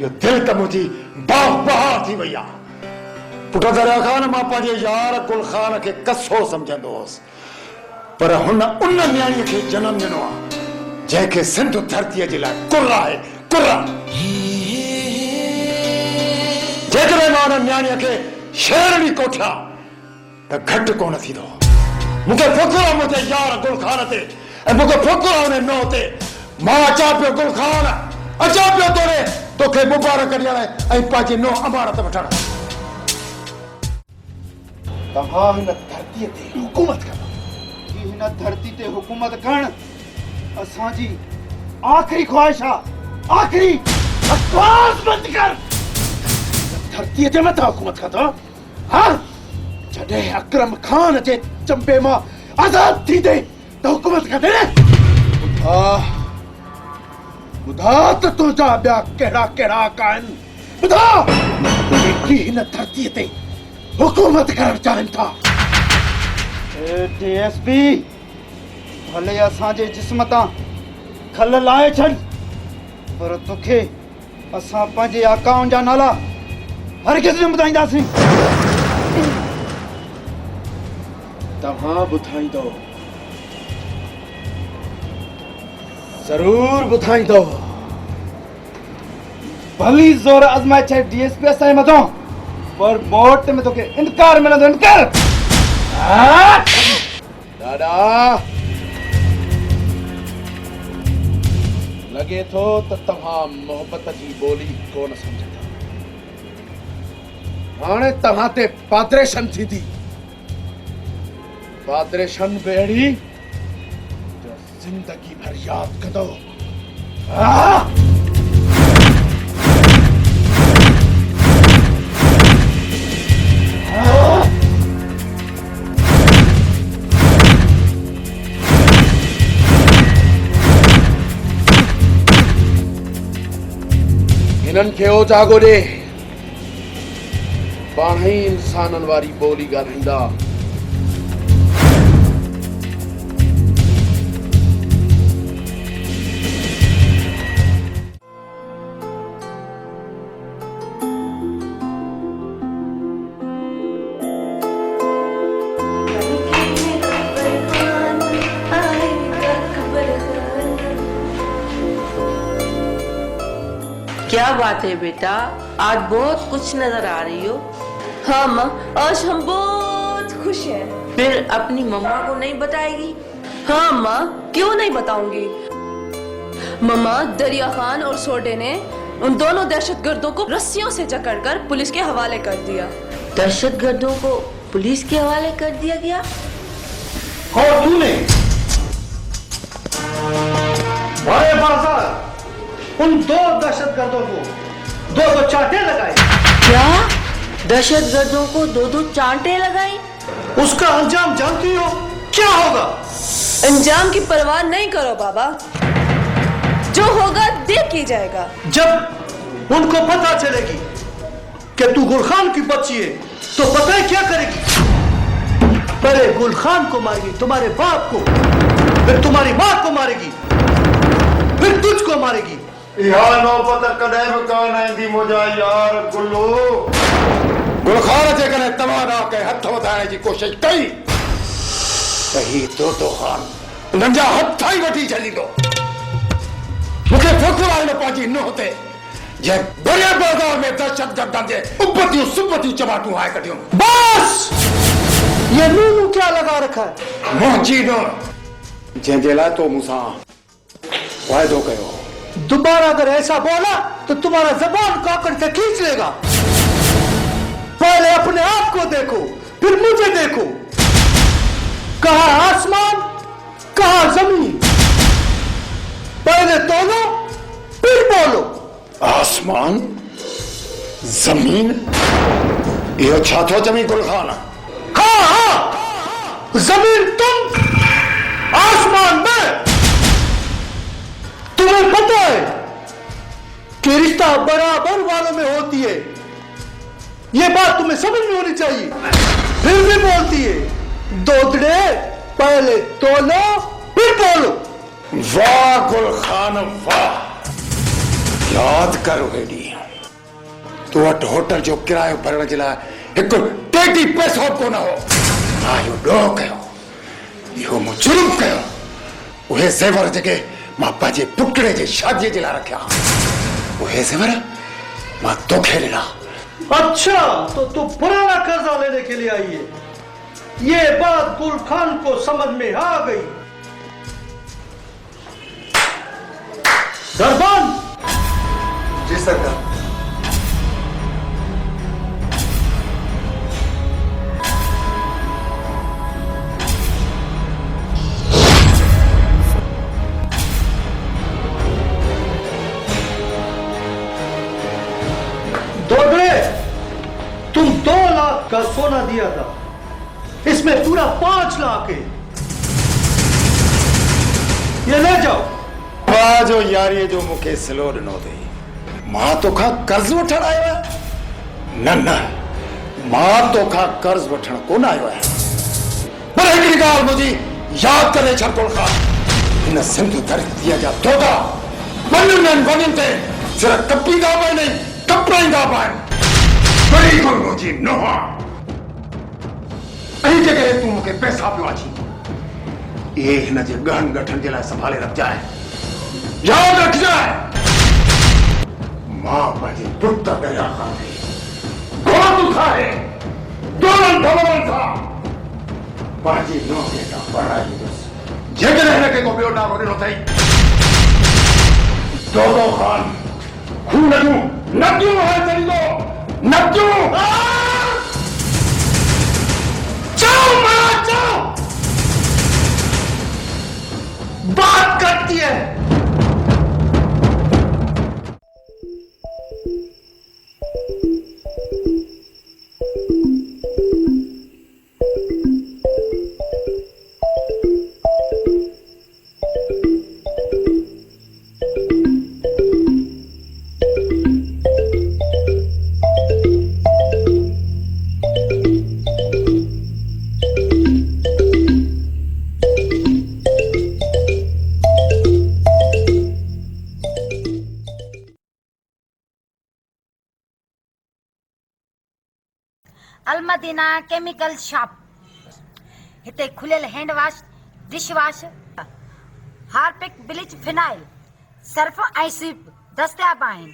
जो दिलि त मुंहिंजी बाह बहा थी वई आहे। पुट दरिया खान, मां पंहिंजे यार गुल खान खे कसो सम्झंदो हुउसि, पर हुन उन न्याणीअ खे जनमु ॾिनो आहे जंहिंखे सिंध धरतीअ जे लाइ कुर्र आहे, कुर्र। जेकॾहिं मां हुन न्याणीअ खे शेरणी कोठियां त घटि कोन थींदो। मूंखे फ़ुक्र आहे मुंहिंजे यार गुल खान ते ऐं मूंखे फ़ुक्र आहे उन नौं ते। मां अचां पियो गुल खान, अचां पियो तोखे मुबारक ॾियण ऐं पंहिंजी नौं अमानत वठण। तव्हां हिन धरतीअ ते हुकूमत कयो। हिन धरती ते हुकूमत करण असांजी आख़िरी ख्वाहिश आहे। आख़िरी बकवास बंदि कर। धरती ते मथां हुकूमत कंदो हाँ जॾहिं अकरम खान जे चंबे मां आज़ाद थींदे त हुकूमत कंदे ॿुधा त तुंहिंजा ॿिया कहिड़ा कहिड़ा हक़ आहिनि ॿुधा जेकी हिन धरतीअ ते हुकूमत करणु चाहिनि था डीएसपी भले असांजे जिस्म तां खल लाहे छॾ पर तोखे असां पंहिंजे आकाउनि जा नाला हरगिज़ न ॿुधाईंदासीं तव्हां ॿुधाईंदो ज़रूर ॿुधाईंदो भली ज़ोर आज़माए छॾ डीएसपी असांजे मथां पर मोट में तोखे इनकार मिलंदो इनकार ॾाॾा लॻे थो त तव्हां मोहबत जी ॿोली कोन सम्झंदा हाणे तव्हां ते पादरेशन थींदी पादरेशन बेड़ी जो जिंदगी भर याद कंदो हिननि खे ओ जागो ॾे पाण ई इंसाननि वारी ॿोली ॻाल्हाईंदा क्या बात है बेटा, आज बहुत कुछ नजर आ रही हो। हाँ माँ, आज हम बहुत खुश हैं। फिर अपनी मम्मा को नहीं बताएगी? हाँ माँ, क्यों नहीं बताऊंगी। मम्मा, दरिया खान और सोडे ने उन दोनों दहशतगर्दों को रस्सियों से जकड़कर पुलिस के हवाले कर दिया। दहशतगर्दों को पुलिस के हवाले कर दिया गया? और तूने बड़े बाजार उन दो दहशतगर्दों को दो चांटे लगाए। क्या दहशतगर्दों को दो चांटे लगाई? उसका अंजाम जानती हो क्या होगा? अंजाम की परवाह नहीं करो बाबा, जो होगा देख ही जाएगा। जब उनको पता चलेगी कि तू गुलखान की बच्ची है तो पता है क्या करेगी? पहले गुलखान को मारेगी, तुम्हारे बाप को, फिर तुम्हारी माँ को मारेगी, फिर तुझको मारेगी। यार नौबत कॾहिं बि कान ईंदी मुंहिंजा यार गुल्लू। गुलखान जे करे तव्हां के हथ वधाइण जी कोशिश कई त ही दो खान उन्हनि जा हथ ई वठी छॾींदो। मूंखे फ़ख़्रु आहे न पंहिंजी नुंहं ते जे बड़े बाज़ार में दहशतगर्दनि जे उबतियूं सुबतियूं चमाटूं हाए कढियूं। बस ये नूनू क्या लगा रखा है? मुंहिंजी नुंहुं जंहिंजे लाइ तो मूंसां वाइदो कयो। दोबारा अगर ऐसा बोला तो तुम्हारा जबान काकड़ से खींच लेगा। पहले अपने आप को देखो, फिर मुझे देखो। कहा आसमान, कहा जमीन। पहले तोलो, फिर बोलो। आसमान, जमीन, यो छा थो चवी गुलखान? हाँ, जमीन तुम, आसमान मैं। तुम्हें पता है कि रिश्ता बराबर वालों में होती है, ये बात तुम्हें समझ में होनी चाहिए। फिर भी बोलती है दोदड़े, पहले तोलो फिर बोलो। वाह गुलखान वाह, याद करो हेडी तू वट होटल जो किरायो भरण जे लाइ हिकु टेटी पैसो कोन हो। आयो ॾोह कयो, इहो मूं जुर्म कयो। उहे ज़ेवर जेके मां पंहिंजे पुटड़े जे शादीअ जे लाइ रखिया, उहे ज़ेवर मां तोखे ॾिना। अच्छा, तो तू पुराना कर्जा लेने के लिए आई है। ये बात गुलखान को समझ में आ गई। दरबान। जी सरकार। दोदड़े, दिया था, इसमें पूरा 5 लाख है। ये ले जाओ। वाह जो यारी जो मुखे सिलो ॾिनो अथई, मां तोखां कर्ज़ वठण आयो आहियां? न न, मां तोखां कर्ज़ वठण कोन आयो आहियां। पर हिकिड़ी ॻाल्हि मुंहिंजी यादि करे छॾ तोखां, हिन सिंध धरतीअ जा दोदा वञनि वञनि ते सिर्फ़ कपींदा पिया आहिनि, कपराईंदा पिया आहिनि। बड़ी गुरु जी नोहा ऐं जॻहि तूं मूंखे पैसा पियो अची, इहे हिन जे गहन गठन जे लाइ संभाले रखजांइ। यादि रखजांइ, मां पंहिंजे पुट दरिया खां घोड़ो ठाहे दोलन भवन सां पंहिंजी नौकरी खां पढ़ाईंदुसि। जेकॾहिं हिनखे को ॿियो नालो ॾिनो अथई, दोदो ख़ान खून जूं नदियूं वहाए छॾींदो, नदियूं। जाओ मां जाओ, बात करती है। अलमदीना केमिकल शॉप, हिते खुलियल hand wash, dish wash, Harpic, bleach, phenyl, Surf ऐं स्वीप दस्तियाब आहिनि।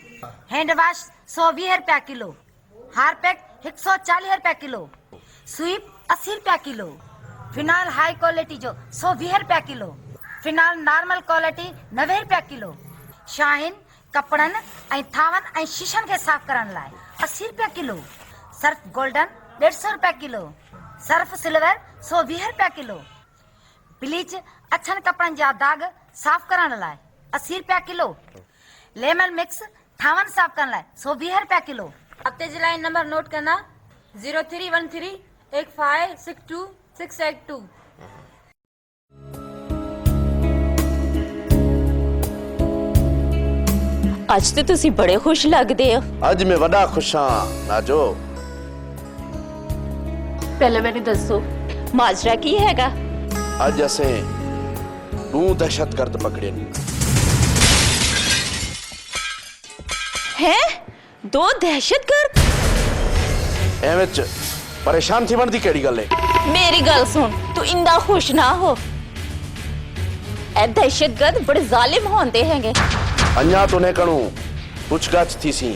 हैंड वॉश 120 रुपया किलो, हार्पिक 140 रुपया किलो, स्वीप 80 रुपया किलो, फिनाइल हाई क्वालिटी जो 120 रुपया किलो, फिनाइल नॉर्मल क्वालिटी 90 रुपया किलो, शाहीन कपड़नि ऐं थावनि ऐं शीशनि खे साफ़ करण लाइ 80 रुपया किलो, सर्फ गोल्डन 150 रुपया किलो, सर्फ सिल्वर 120 रुपया किलो, ब्लीच अछनि कपड़नि जा दाग साफ़ करण लाइ 80 रुपया किलो, लेमन मिक्स थावनि साफ़ करण लाइ 120 रुपया किलो। हफ्ते जे लाइ नंबर नोट करना 0313 8562 682। ਅੱਜ ਤੇ ਤੁਸੀਂ ਬੜੇ ਖੁਸ਼ ਲੱਗਦੇ ਹੋ। ਅੱਜ ਮੈਂ ਵੱਡਾ ਖੁਸ਼ ਹਾਂ ਨਾਜੋ। ਪਹਿਲਾਂ ਮੈਨੂੰ ਦੱਸੋ ਮਾਜਰਾ ਕੀ ਹੈਗਾ? ਅੱਜ ਅਸੀਂ 2 ਦਹਿਸ਼ਤਗਰਦ ਪਕੜੇ ਨੇ। ਹੈ 2 ਦਹਿਸ਼ਤਗਰਦ? ਐਵੇਂ ਚ ਪਰੇਸ਼ਾਨ ਥੀ ਬਣਦੀ ਕਿਹੜੀ ਗੱਲ ਹੈ? ਮੇਰੀ ਗੱਲ ਸੁਣ, ਤੂੰ ਇੰਦਾ ਖੁਸ਼ ਨਾ ਹੋ। ਇਹ ਦਹਿਸ਼ਤਗਰਦ ਬੜੇ ਜ਼ਾਲਿਮ ਹੁੰਦੇ ਹੈਗੇ। अन्या तो ने कणू पुछगछ थी सी,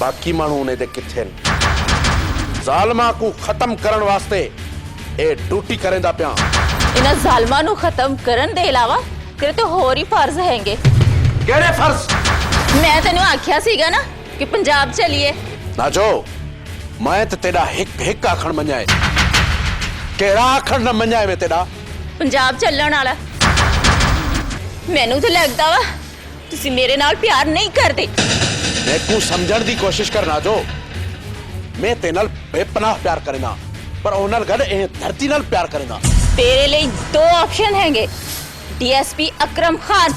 बाकी मानू ने ते किथे जालमा को खत्म करन वास्ते ए ड्यूटी करेंदा पिया। इना जालमा नु खत्म करन दे अलावा तेरे तो होर ही फर्ज हैंगे। केड़े फर्ज? मैं तेनु आख्या सीगा ना कि पंजाब चलिए। ना जो मैं ते तेरा हिक आखण मन्याए, केड़ा आखण न मन्याए मैं तेरा? पंजाब चलण वाला मैनू तो लगदा वा तुसी मेरे नाल प्यार नहीं करदे। मैं को समझण दी कोशिश करना जो मैं ते नाल बेपनाह प्यार करेना, पर ओ नाल गड ए धरती नाल प्यार करेना। तेरे लिए 2 ऑप्शन हैंगे, डीएसपी अकरम खान,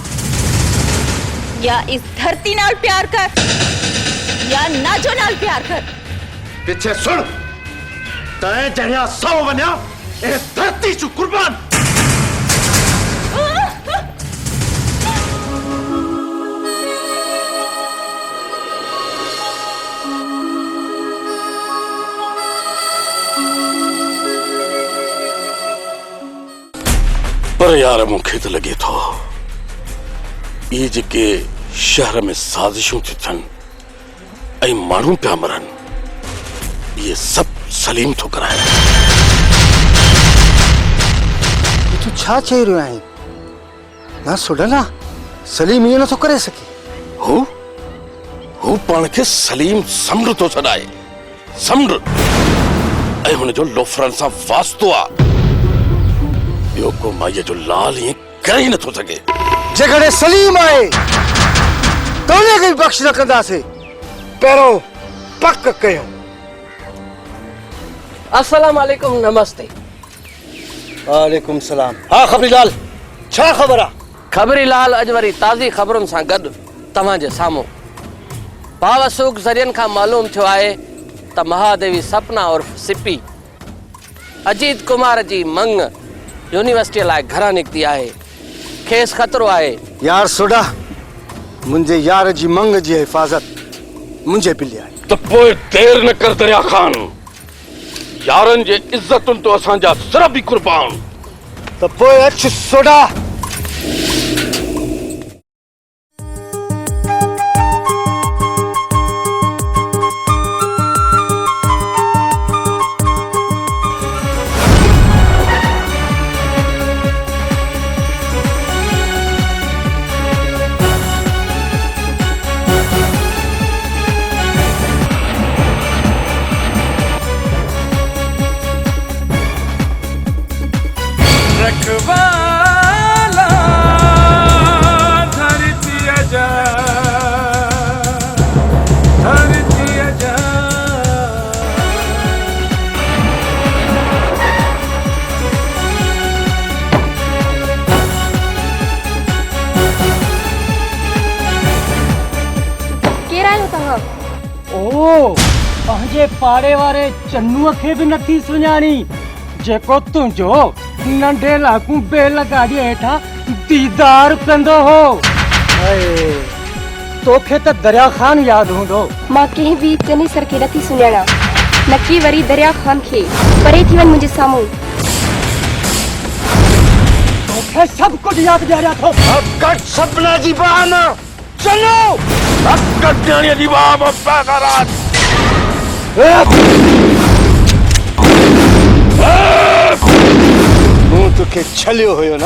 या इस धरती नाल प्यार कर या नाजो नाल प्यार कर। पीछे सुन, तैं जणिया 100 वन्या ए धरती चु कुर्बान। पर यार मूंखे त लगे थो ये जेके शहर में साजिशूं थी थियनि ऐं माण्हू पिया मरनि, ये सब सलीम थो कराए। तू छा चई रहियो आहीं? ना सुडला सलीम ईअं नथो करे सघे। हू पाण खे सलीम समुंड थो छॾाए, समुंड, ऐं हुन जो लोफरनि सां वास्तो आहे। ॿियो को माईअ जो लाल ईअं करे ई नथो सघे। जेकॾहिं सलीम आहे त उनखे बि बख़्श न कंदासीं। पहिरियों पक कयूं। अस्सलाम वालेकुम, नमस्ते। वालेकुम सलाम। हाँ खबरी लाल, छा ख़बर आहे? खबरी लाल अॼु वरी ताज़ी ख़बरुनि सां गॾु तव्हांजे साम्हूं। बावसूख ज़रियनि खां मालूम थियो आहे त महादेवी सपना उर्फ सिपी अजीत कुमार जी मंग यूनिवर्सिटीअ लाइ घरां निकिती आहे। खेसि ख़तरो आहे। यार सोडा, मुंहिंजे यार जी मंग जी हिफ़ाज़त मुंहिंजे पिले आहे। त पोइ देर न कर दरिया ख़ान, यारनि जे इज़तुनि तो असांजा सिर बि कुर्बान। त पोइ अच सोडा। रखवाला धरती आजा, धरती आजा। केरु आहियो तव्हां? ओ पंहिंजे पाड़े वारे चन्नूअ खे बि नथी सुञाणी जेको तुंहिंजो नंढे लाकू बेल गाॾीअ हेठां दीदार कंदो हो। तोखे त दरिया ख़ान यादि हूंदो। मां कंहिं बि चने सर खे नथी सुञाणा, नकी वरी दरिया ख़ान खे। परे थी वञ मुंहिंजे साम्हूं। तोखे सभु कुझु यादि ॾियारियां थो। कट सपना जी बाह न चलो, कट ॾियारीअ जी बाह में पैगारात। मूं तोखे छलियो हुयो न,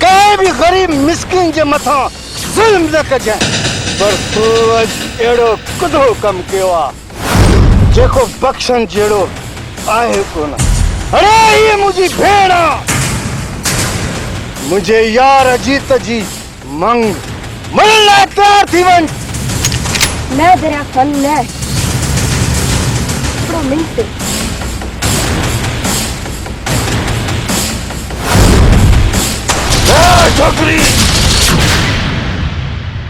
कंहिं बि ग़रीब मिस्किन जे मथां ज़ुल्म न कजांइ, पर तूं अॼु अहिड़ो कुदो कमु कयो आहे जेको बख़्शण जहिड़ो आहे कोन। अरे हीअ मुंहिंजी भेण आहे, मुंहिंजे यार अजीत जी मंग। मरण लाइ तयार थी वञ। न दरिया ख़ान न, हिकिड़ो मिंट। छोकरी,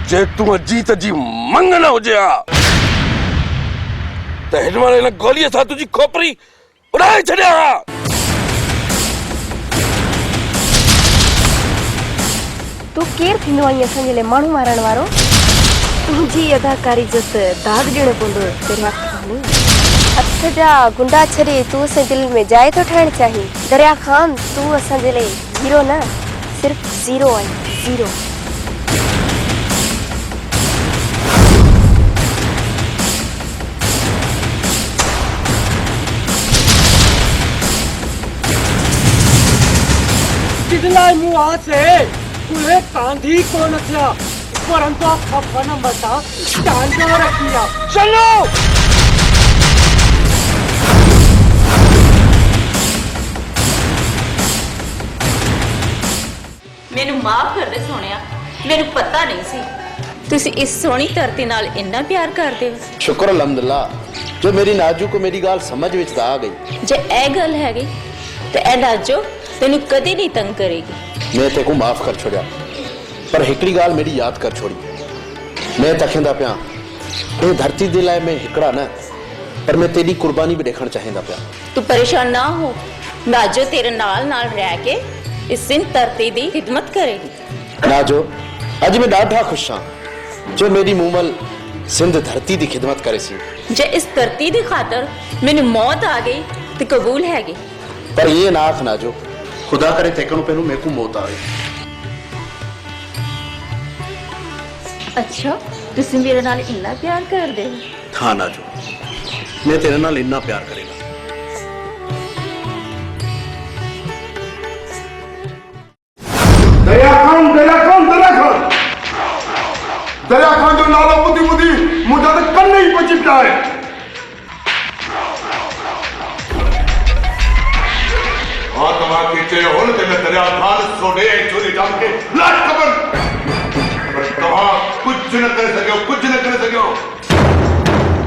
जे तू अजीत जी मंग न हुजे हा त हिन महिल हिन गोलीअ सां तुंहिंजी खोपड़ी उड़ाए छॾिया हा। तूं केरु थींदो आहीं असांजे लाइ माण्हू मारण वारो? तुंहिंजी अदाकारी जो त दाग ॾियणो पवंदो दरिया ख़ान। हथ जा गुंडा छॾे तूं असांजे दिलि में जाइ थो ठाहिणु चाहीं? दरिया ख़ान, तूं असांजे लाइ हीरो न, सिर्फ़ ज़ीरो आहीं, ज़ीरो। जिदलाई मुआ से उहे कांधी कोन थिया, परंतु खपन मता डांडो रखिया। चलो ਮੈਨੂੰ ਮਾਫ ਕਰ ਦੇ ਸੋਹਣਿਆ, ਮੈਨੂੰ ਪਤਾ ਨਹੀਂ ਸੀ ਤੁਸੀਂ ਇਸ ਸੋਹਣੀ ਧਰਤੀ ਨਾਲ ਇੰਨਾ ਪਿਆਰ ਕਰਦੇ ਹੋ। शुक्र अल्हम्दुलिल्लाह जो मेरी नाजू को मेरी गाल समझ विच आ गई। ਜੇ ਇਹ ਗੱਲ ਹੈਗੀ ਤੇ ਇਹ ਨਾਜੋ ਤੈਨੂੰ ਕਦੇ ਨਹੀਂ ਤੰਗ ਕਰੇਗੀ। मैं ते को माफ कर छोड़िया, पर हिकड़ी गाल मेरी याद कर छोड़ी। मैं तखंदा पिया ये धरती दे लाए मैं हिकड़ा न, पर मैं तेरी कुर्बानी भी देखना चाहेंदा पिया। तू परेशान ना हो, नाजो तेरे नाल नाल रह के इस सिंध धरती दी खिदमत करेगी। नाजो अज मैं डाढ़ा खुश हाँ जो मेरी मूमल सिंध धरती दी खिदमत करे सी। जे इस धरती दी खातर मैनू मौत आ गई तो कबूल हैगी, पर ये ना आख नाजो, खुदा करे तेकनों पेनू मेरे को मौत आवे। अच्छा तुसी मेरे नाल इन्ना प्यार कर दे? हाँ नाजो, मैं तेरे नाल इन्ना प्यार करेगा। दरिया खान, दरिया खान, दरिया खान, दरिया खान जो नालो ॿुधी ॿुधी मुंहिंजा त कन ई पची पिया आहे। हाँ तव्हांखे चयो हो न त मैं दरिया खान सोडे ऐं चोरी जाम खे लाश ख़बर, पर तव्हां कुझु न करे सघियो, कुझु न करे सघियो।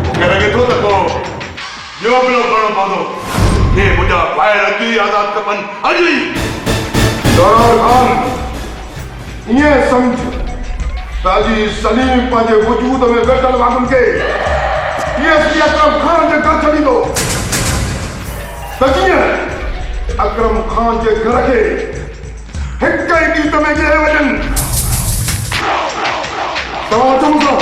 मूंखे लॻे थो त को ॿियो करणो पवंदो। हे मुझा भाई अजी आजाद कपन अजी दौरार खान ये समझ ताजी सलीम पाजे वजूद में गटल वागुन के ये अकरम खान जे घर छड़ी दो तकिए अकरम खान जे घर के हिक ही गीत में जे वजन तवा चुमो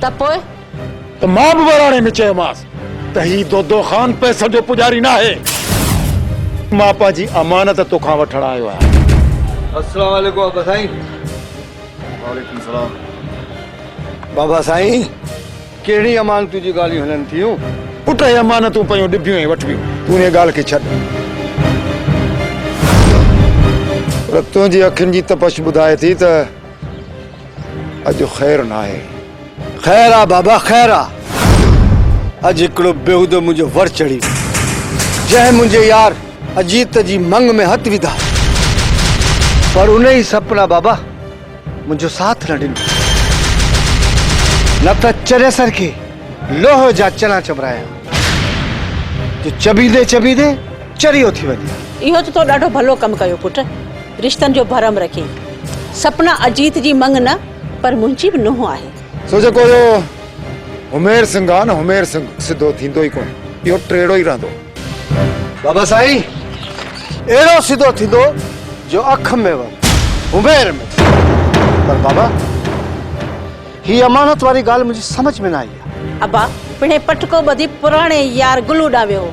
तपोए तो मां भी बराणे में चयोमांसि त ही दो खान पैसनि जो पुजारी न आहे मां पंहिंजी अमानत तोखां वठण आयो आहियां। अस्सलाम वालेकुम बाबा साईं। वालेकुम सलाम। बाबा साईं कहिड़ी अमानतूं जी ॻाल्हियूं हलनि थियूं? पुट हे अमानतूं पयूं डिबियूं ऐं वठबियूं तूं इन ॻाल्हि खे छॾ पर तुंहिंजी अखियुनि जी तपश ॿुधाए थी त अॼु ख़ैर न आहे। खैर आ बाबा खैर आ। अॼु हिकिड़ो बेहूदो मुंहिंजो वर चढ़ी जंहिं मुंहिंजे यार अजीत जी मंग में हथ विधा पर उन ई सपना बाबा मुंहिंजो साथ न ॾिनो न त चरेसर खे लोह जा चना चबराया जो चबीदे चबीदे चरियो थी वञे। इहो तो ॾाढो भलो कमु कयो पुट रिश्तनि जो भरम रखी सपना अजीत जी मंग न पर मुंहिंजी बि नुंहुं आहे। सो जेको हुमेर सिंह आहे न हुमेर सिंह सिधो थींदो ई कोन इहो टेड़ो ई रहंदो। बाबा साईं अहिड़ो सिधो थींदो जो अख में वर हुमेर में पर बाबा ही अमानत वारी ॻाल्हि मुंहिंजी समझ में न आई आहे। अबा पिणे पटको ॿधी पुराणे यार गुलू ॾां वियो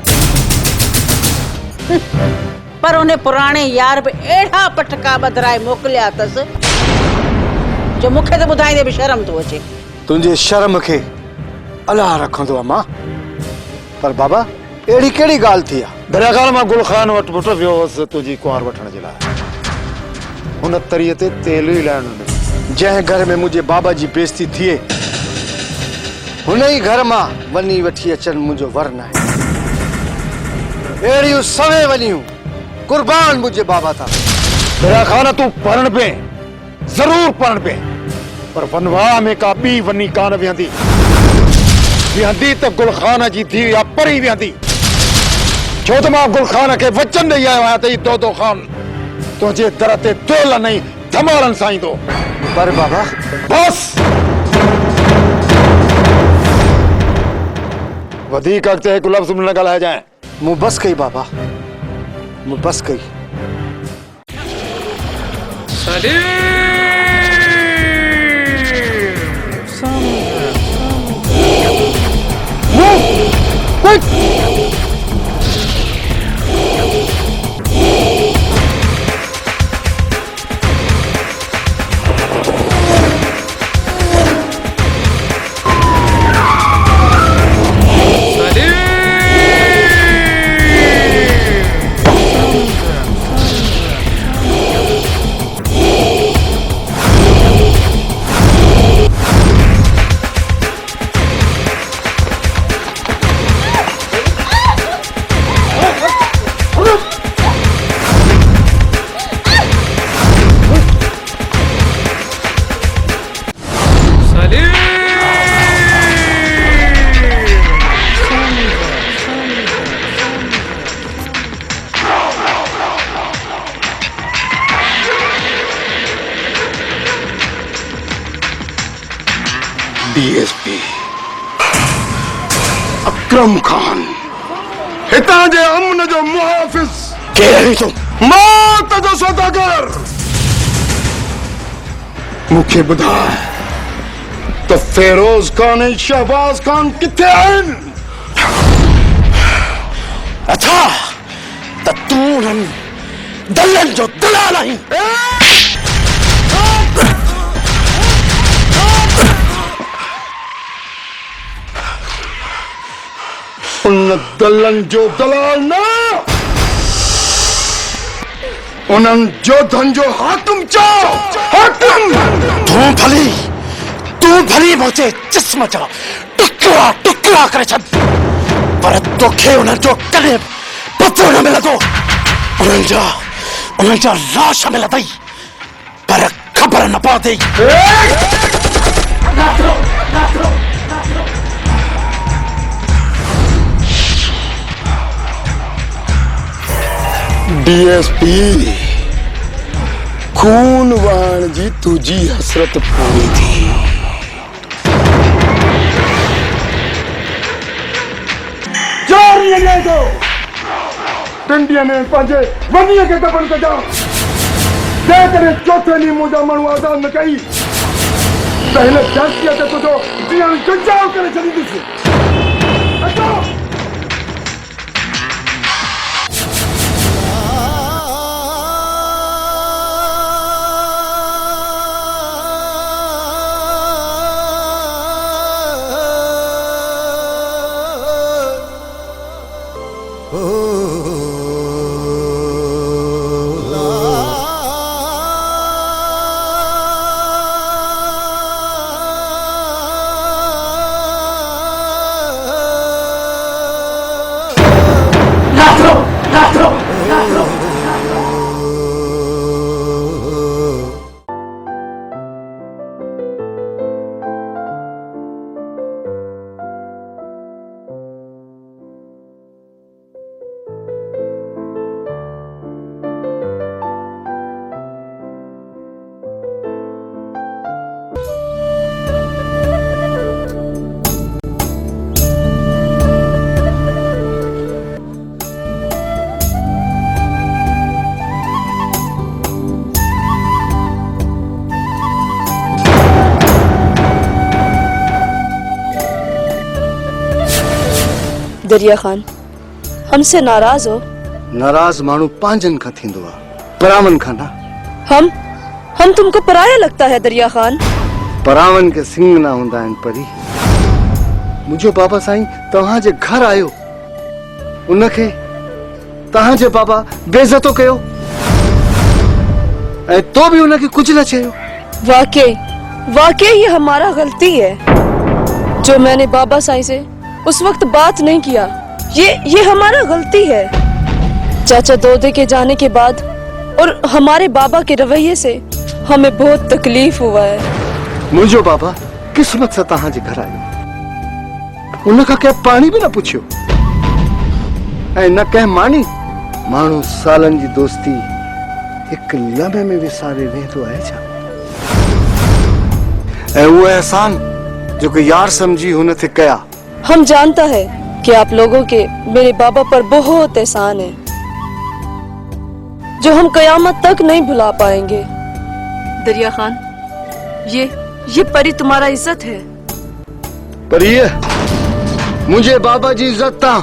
पर उन पुराणे यार बि अहिड़ा पटका ॿधराए मोकिलिया अथसि जो मूंखे त ॿुधाईंदे बि शर्म थो अचे। तुंहिंजे शर्म खे अलाह रखंदो आहे मां पर बाबा अहिड़ी कहिड़ी ॻाल्हि थी आहे? दरियाखान मां गुल खान वटि पुट वियो हुअसि तुंहिंजी कुंवार वठण जे लाइ हुन तरीअ ते तेल ई लाइण जंहिं घर में मुंहिंजे बाबा जी बेइज्जती थिए हुन ई घर मां वञी वठी अचनि मुंहिंजो वर न आहे। अहिड़ियूं सवे वञियूं कुर्बान मुंहिंजे बाबा था। दरियाखान तूं पढ़ण पे ज़रूर पढ़ण पे पर वनवाह में का ॿी वञी कान विहंदी त गुलखान जी धीउ या परी विहंदी छो त मां गुलखान खे वचन ॾेई आयो आहियां त ही दो खान तुंहिंजे दर ते दोल नहीं धमालनि सां ईंदो। पर बाबा बस वधीक अॻिते हिकु लफ़्ज़ न ॻाल्हाइजांइ। मूं बस कई बाबा मूं बस कई। डीएसपी अकरम खान हितां जे अमन जो मुहाफ़िज़ केरु तूं? मौत जो सौदागर मूंखे ॿुधाए त फेरोज खान ऐं शहबाज खान किथे आहिनि? अच्छा त तूं उन्हनि दलनि जो दलाल आहीं। उन दलन जो दलाल न उन्हनि जोधन जो हाकिम चओ हाकिम। तूं भली मुझे जिस्म जा टुकड़ा टुकड़ा करे छॾ पर तोखे उन्हनि जो कॾहिं पतो न मिलंदो। उन्हनि जा लाश मिलंदई पर खबर न पौती। डीएसपी खून वाण जी तुझी हसरत पूरी थी। जोर ले दो टिंडिया ने पंजे वनिया के दफन कर जाओ। दे करे चौथे नी मुझा मनु आजाद न कही पहले दस किया तो तुझो जिया गंजाओ करे चली दिसी। अच्छा दरिया खान हमसे नाराज हो? नाराज मानू पांजन का थींदो आ, परावन का ना। हम तुमको पराया लगता है दरिया खान? परावन के सिंग ना हुंदा आहिनि परी। मुझो बाबा साईं तव्हां जे घर आयो उनखे तव्हां जे बाबा बेइज्जतो कयो ऐं तो भी उनखे कुछ न चयो। वाकई ये हमारा गलती है जो मैंने बाबा साईं से उस वक्त बात नहीं किया। ये हमारा गलती है। चाचा दोदे के जाने के बाद और हमारे बाबा के रवैये से हमें बहुत तकलीफ हुआ है। मुझो बाबा किस्मत से तहां जे घर आयो उनका क्या पानी भी न पुछियो ऐं न कह मानी। माण्हू सालन जी दोस्ती एक लम्हे में विसारे वेंदो आहे छा? ऐं वो एहसान जो कि यार समझी हुन थे कया। हम जानता है कि आप लोगों के मेरे बाबा पर बहुत एहसान है जो हम कयामत तक नहीं भुला पाएंगे। दरिया खान ये परी तुम्हारा इज्जत है। पर ये मुझे बाबा जी इज्जत ता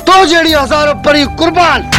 तो जड़ी हजारों परी कुर्बान।